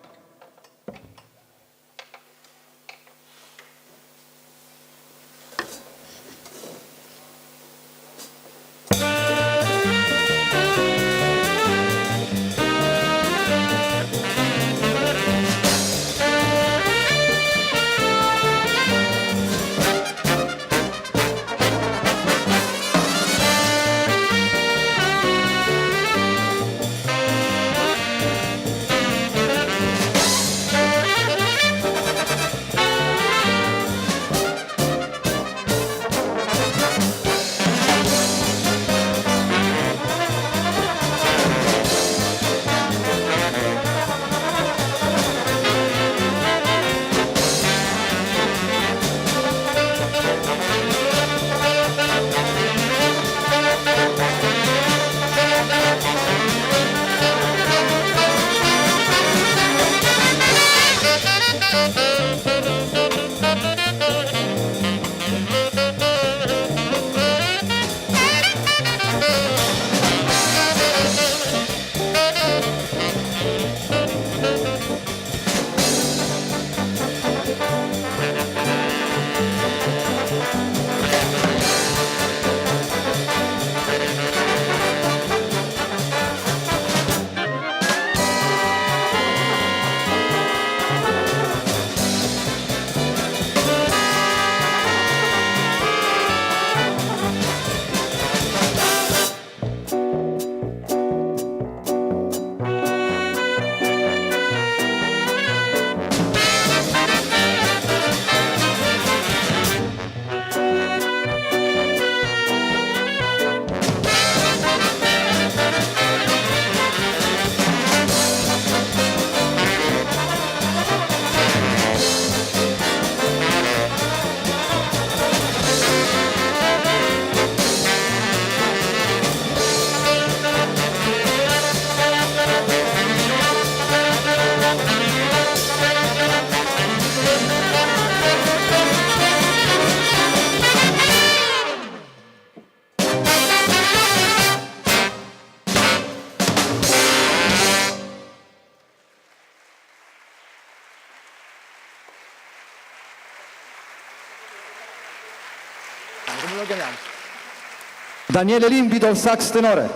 [SPEAKER 3] Daniele Limpido al sax tenore.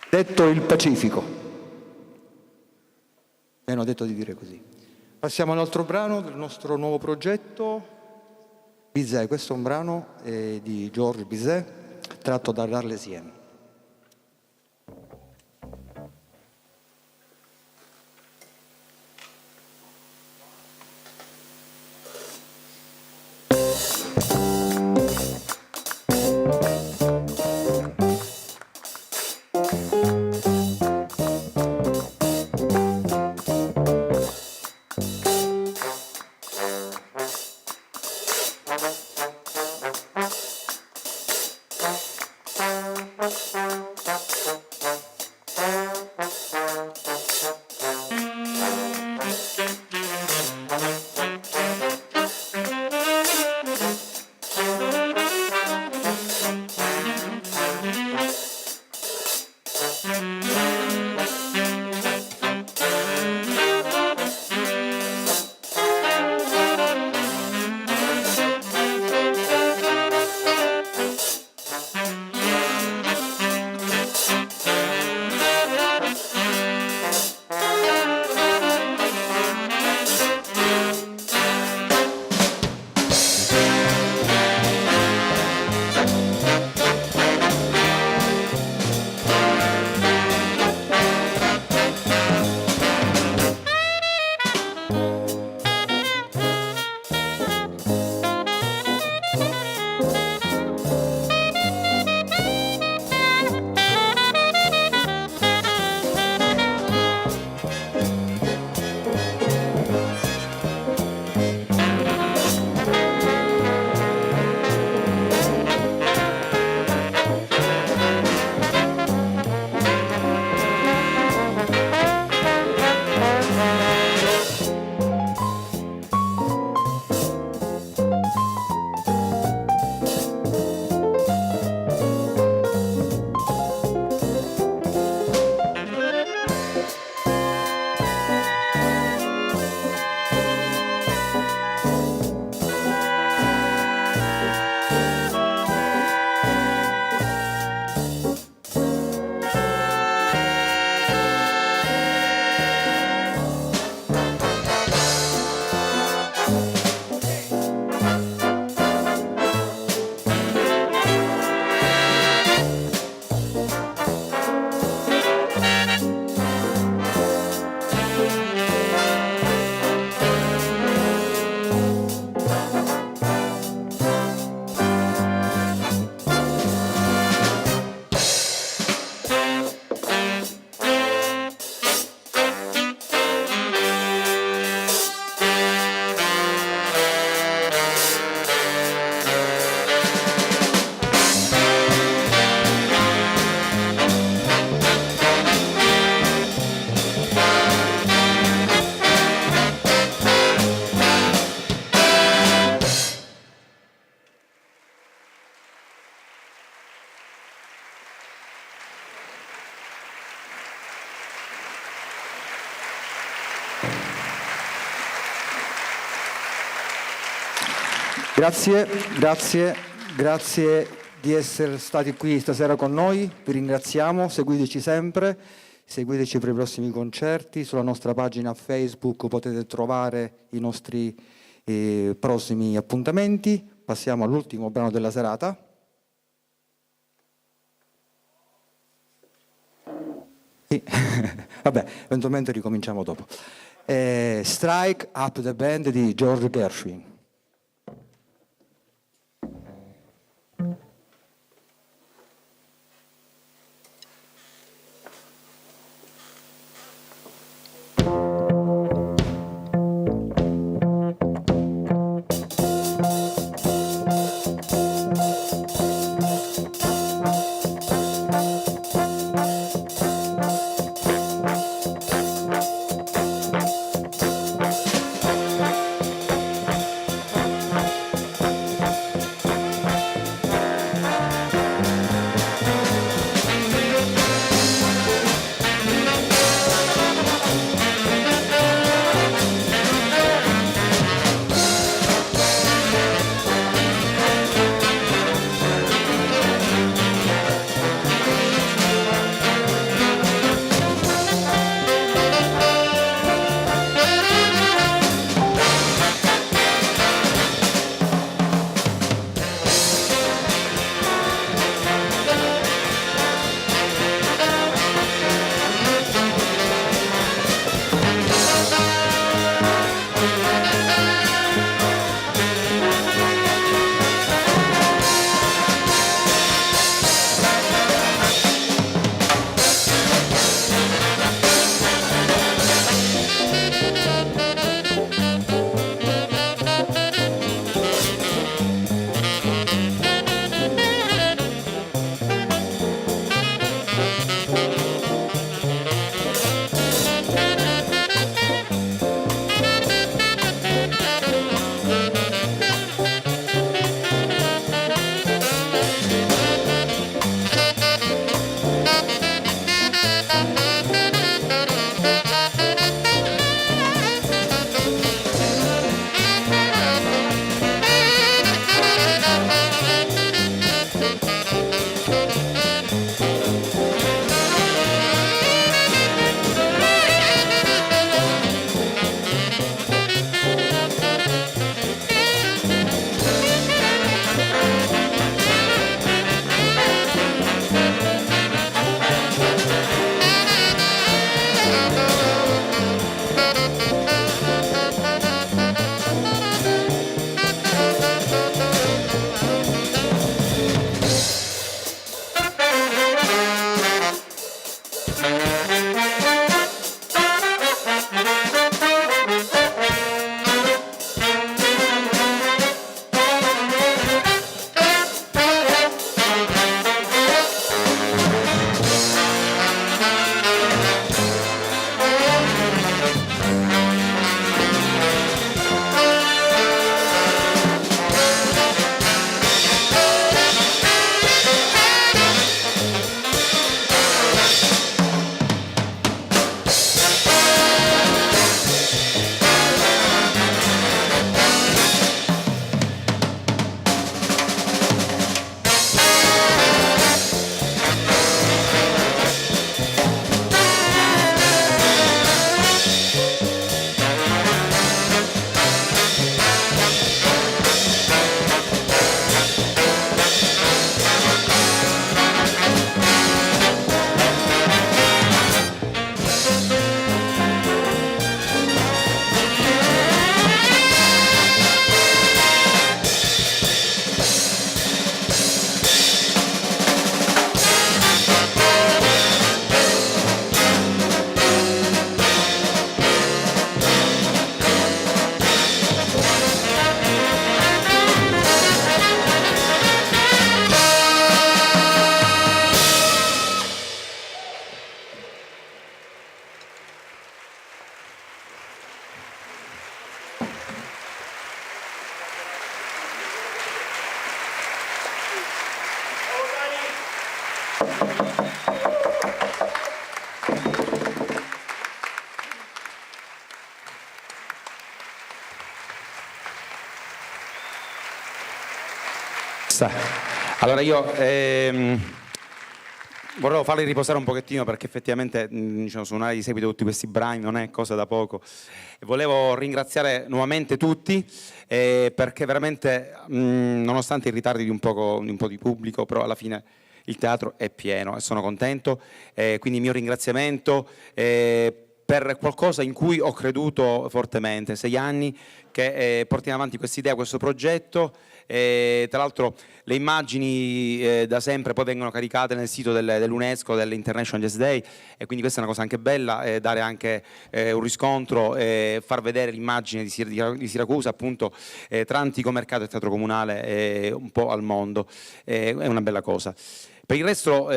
[SPEAKER 3] Detto il Pacifico. Mi hanno detto di dire così. Passiamo all'altro brano del nostro nuovo progetto, Bizet. Questo è un brano di Georges Bizet, tratto dall'Arlésienne. Grazie di essere stati qui stasera con noi, vi ringraziamo, seguiteci sempre, seguiteci per i prossimi concerti, sulla nostra pagina Facebook potete trovare i nostri prossimi appuntamenti. Passiamo all'ultimo brano della serata. Sì. Vabbè, eventualmente ricominciamo dopo. Strike Up the Band di George Gershwin.
[SPEAKER 1] Allora io volevo farli riposare un pochettino perché effettivamente diciamo, suonare di seguito tutti questi brani non è cosa da poco. Volevo ringraziare nuovamente tutti perché veramente nonostante i ritardi di un po' di pubblico, però alla fine il teatro è pieno e sono contento, quindi il mio ringraziamento per qualcosa in cui ho creduto fortemente, 6 anni che portiamo avanti questa idea, questo progetto. Tra l'altro le immagini da sempre poi vengono caricate nel sito dell'UNESCO, dell'International Jazz Day, e quindi questa è una cosa anche bella, dare anche un riscontro, far vedere l'immagine di Siracusa appunto tra antico mercato e teatro comunale un po' al mondo, è una bella cosa. Per il resto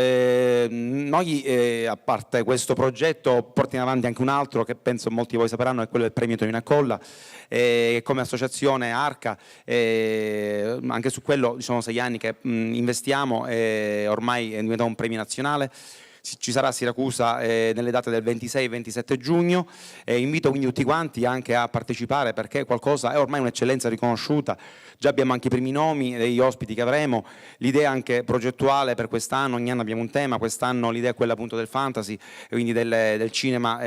[SPEAKER 1] noi a parte questo progetto portiamo avanti anche un altro che penso molti di voi sapranno, è quello del premio Tonino Accolla, come associazione Arca, anche su quello sono 6 anni che investiamo, ormai è diventato un premio nazionale. Ci sarà a Siracusa nelle date del 26 e 27 giugno, invito quindi tutti quanti anche a partecipare perché qualcosa è ormai un'eccellenza riconosciuta, già abbiamo anche i primi nomi degli ospiti che avremo, l'idea anche progettuale per quest'anno, ogni anno abbiamo un tema, quest'anno l'idea è quella appunto del fantasy, quindi del cinema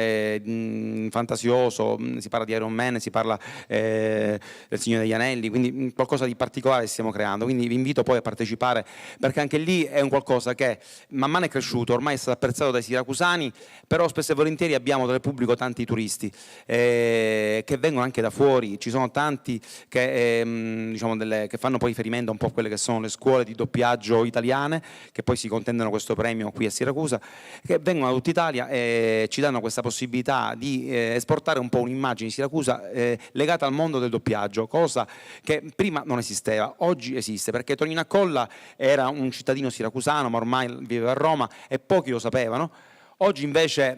[SPEAKER 1] fantasioso, si parla di Iron Man, si parla del Signore degli Anelli, quindi qualcosa di particolare stiamo creando, quindi vi invito poi a partecipare perché anche lì è un qualcosa che man mano è cresciuto, ormai è stato apprezzato dai siracusani, però spesso e volentieri abbiamo nel pubblico tanti turisti che vengono anche da fuori, ci sono tanti che, diciamo che fanno poi riferimento un po' a quelle che sono le scuole di doppiaggio italiane che poi si contendono questo premio qui a Siracusa, che vengono da tutta Italia e ci danno questa possibilità di esportare un po' un'immagine di Siracusa legata al mondo del doppiaggio, cosa che prima non esisteva, oggi esiste perché Tonino Accolla era un cittadino siracusano ma ormai viveva a Roma e pochi lo sapevano. Oggi invece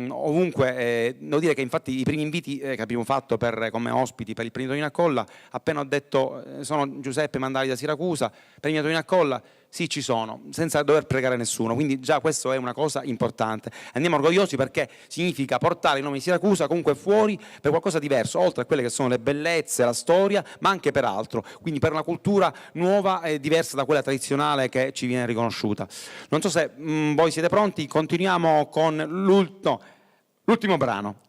[SPEAKER 1] ovunque, devo dire che infatti i primi inviti che abbiamo fatto come ospiti per il premio Tonino Accolla, appena ho detto sono Giuseppe Mandali da Siracusa, premio Tonino Accolla, sì ci sono, senza dover pregare nessuno, quindi già questo è una cosa importante. Andiamo orgogliosi perché significa portare il nome di Siracusa comunque fuori per qualcosa diverso, oltre a quelle che sono le bellezze, la storia, ma anche per altro, quindi per una cultura nuova e diversa da quella tradizionale che ci viene riconosciuta. Non so se voi siete pronti, continuiamo con l'ultimo brano.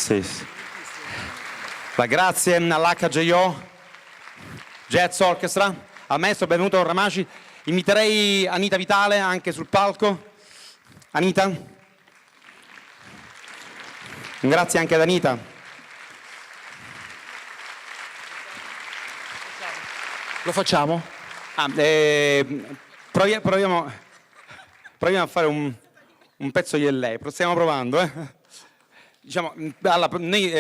[SPEAKER 1] Sì, sì. Grazie all'HJO Jazz Orchestra, al maestro benvenuto Ramaci. Inviterei Anita Vitale anche sul palco. Anita. Grazie anche ad Anita.
[SPEAKER 8] Lo facciamo?
[SPEAKER 1] Proviamo a fare un pezzo io e lei. Stiamo provando, Diciamo, noi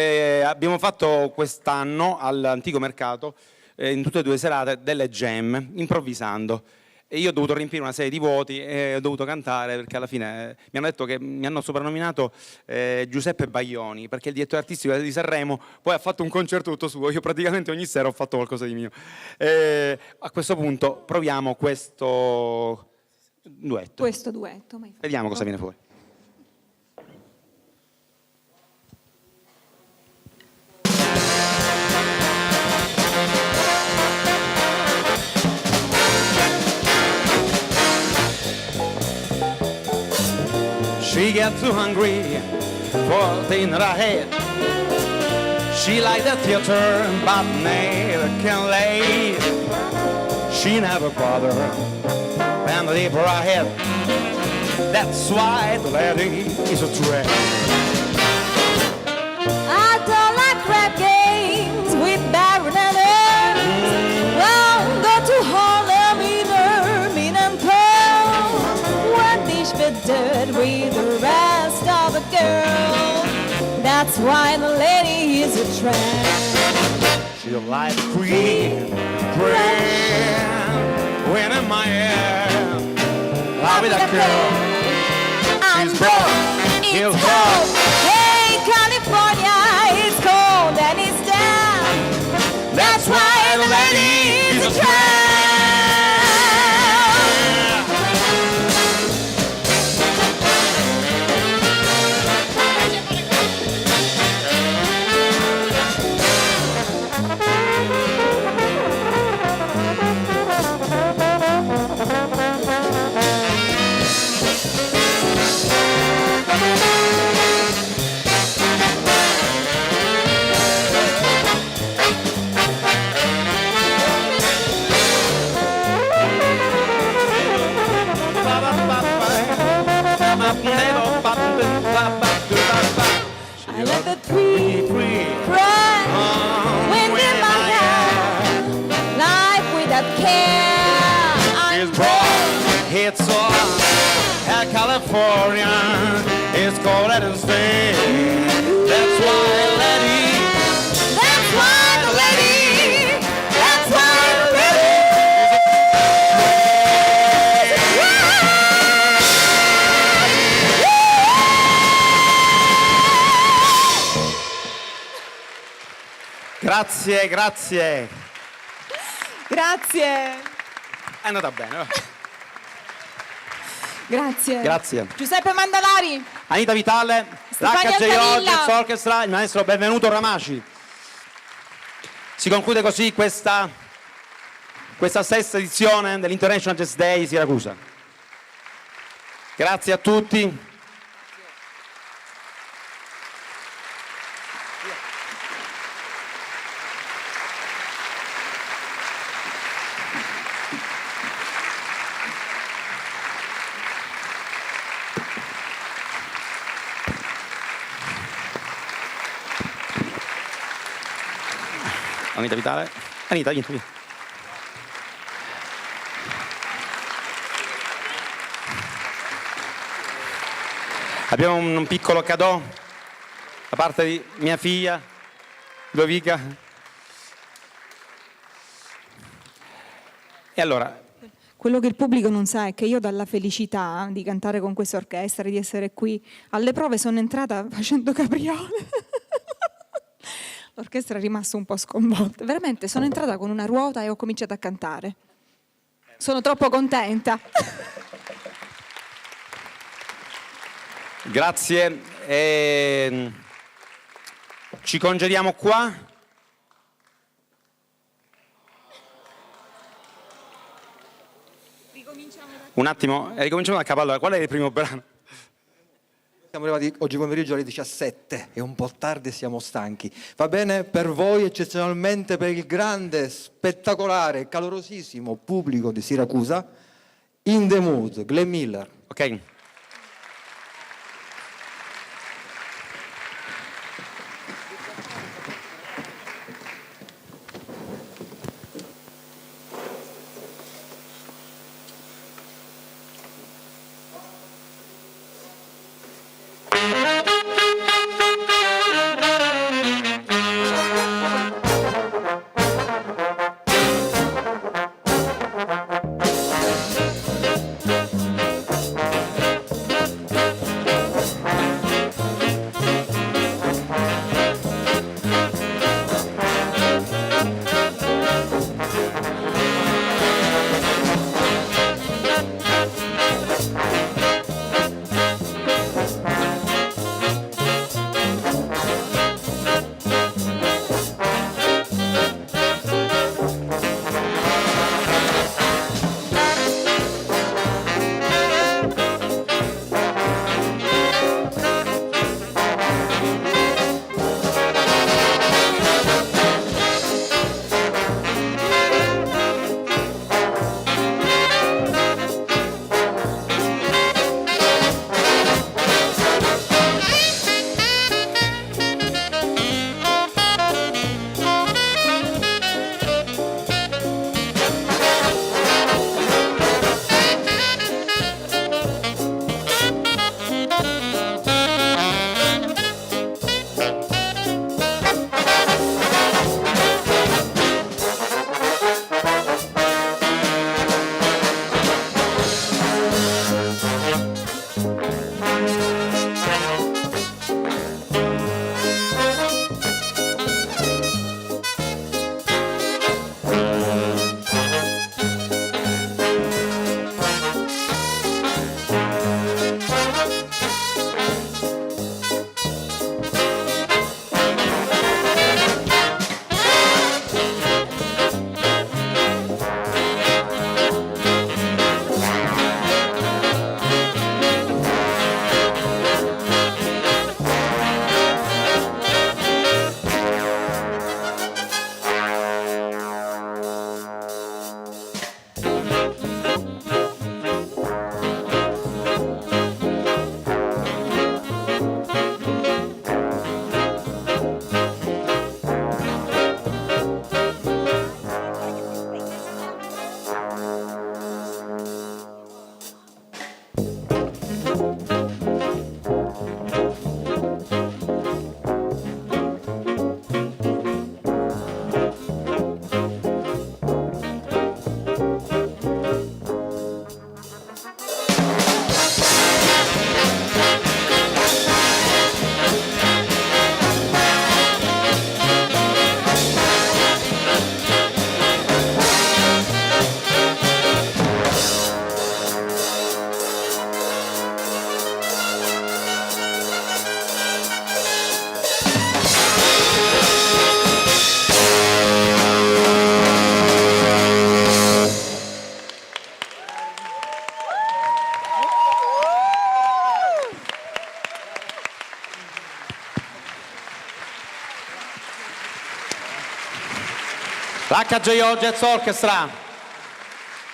[SPEAKER 1] abbiamo fatto quest'anno all'Antico Mercato in tutte e due serate delle jam, improvvisando. E io ho dovuto riempire una serie di vuoti e ho dovuto cantare perché alla fine mi hanno detto che mi hanno soprannominato Giuseppe Baglioni, perché il direttore artistico di Sanremo poi ha fatto un concerto tutto suo. Io praticamente ogni sera ho fatto qualcosa di mio. A questo punto proviamo questo duetto. Vediamo cosa viene fuori. She got too hungry for the dinner I had. She liked the theater, but never can lay. She never bothered, and the deeper I had. That's why the lady is a threat.
[SPEAKER 6] I don't like crap games with Baron and Ernst. Well, go to Harlem, mean and Pearl. One dish with dirt with the rest of the girl. That's why the lady is a tramp.
[SPEAKER 1] She like queen, when in my hand. Love with a girl.
[SPEAKER 6] She's broke, it's cold. Hey, California, it's cold and it's damp. That's why the lady is a tramp. I let the tree cry, wind in my hair, life without care.
[SPEAKER 1] It's broad, it's on, at California, it's cold and it's day. That's why the lady,
[SPEAKER 6] That's why the lady, that's why the lady.
[SPEAKER 1] Grazie, grazie.
[SPEAKER 7] Grazie.
[SPEAKER 1] È andata bene.
[SPEAKER 7] Grazie.
[SPEAKER 1] Grazie.
[SPEAKER 7] Giuseppe Mandalari.
[SPEAKER 1] Anita Vitale,
[SPEAKER 7] Stefania
[SPEAKER 1] l'HJO
[SPEAKER 7] Altavilla.
[SPEAKER 1] Jazz Orchestra, il maestro benvenuto Ramaci. Si conclude così questa sesta edizione dell'International Jazz Day di Siracusa. Grazie a tutti. Anita Vitale. Anita, vieni. Abbiamo un piccolo cadeau da parte di mia figlia, Ludovica. E allora,
[SPEAKER 7] Quello che il pubblico non sa è che io dalla felicità di cantare con questa orchestra, di essere qui, alle prove sono entrata facendo capriole. L'orchestra è rimasta un po' sconvolta. Veramente sono entrata con una ruota e ho cominciato a cantare. Sono troppo contenta.
[SPEAKER 1] grazie. Ci congediamo qua. Un attimo, ricominciamo da capo. Allora, qual è il primo brano?
[SPEAKER 3] Siamo arrivati oggi pomeriggio alle 17, è un po' tardi e siamo stanchi. Va bene per voi, eccezionalmente per il grande, spettacolare, calorosissimo pubblico di Siracusa, In the Mood, Glenn Miller.
[SPEAKER 1] Ok. L'HJO Jazz Orchestra.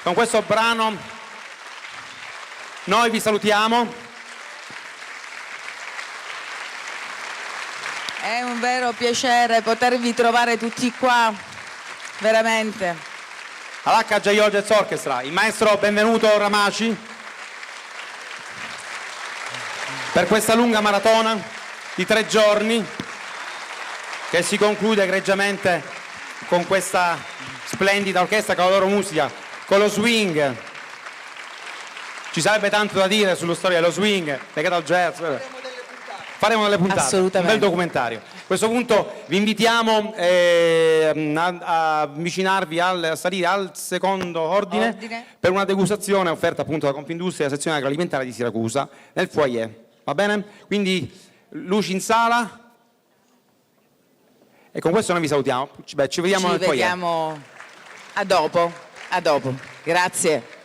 [SPEAKER 1] Con questo brano noi vi salutiamo.
[SPEAKER 2] È un vero piacere potervi trovare tutti qua, veramente.
[SPEAKER 1] All'HJO Jazz Orchestra, il maestro Benvenuto Ramaci, per questa lunga maratona di 3 giorni che si conclude egregiamente con questa splendida orchestra, con la loro musica, con lo swing. Ci sarebbe tanto da dire sulla storia dello swing legato al jazz. Faremo delle puntate,
[SPEAKER 2] assolutamente,
[SPEAKER 1] un bel documentario. A questo punto vi invitiamo a avvicinarvi, a salire al secondo ordine per una degustazione offerta appunto da Confindustria, sezione agroalimentare di Siracusa, nel foyer. Va bene? Quindi luci in sala. E con questo noi vi salutiamo. Ci vediamo nel foyer.
[SPEAKER 2] Ci vediamo a dopo. Grazie.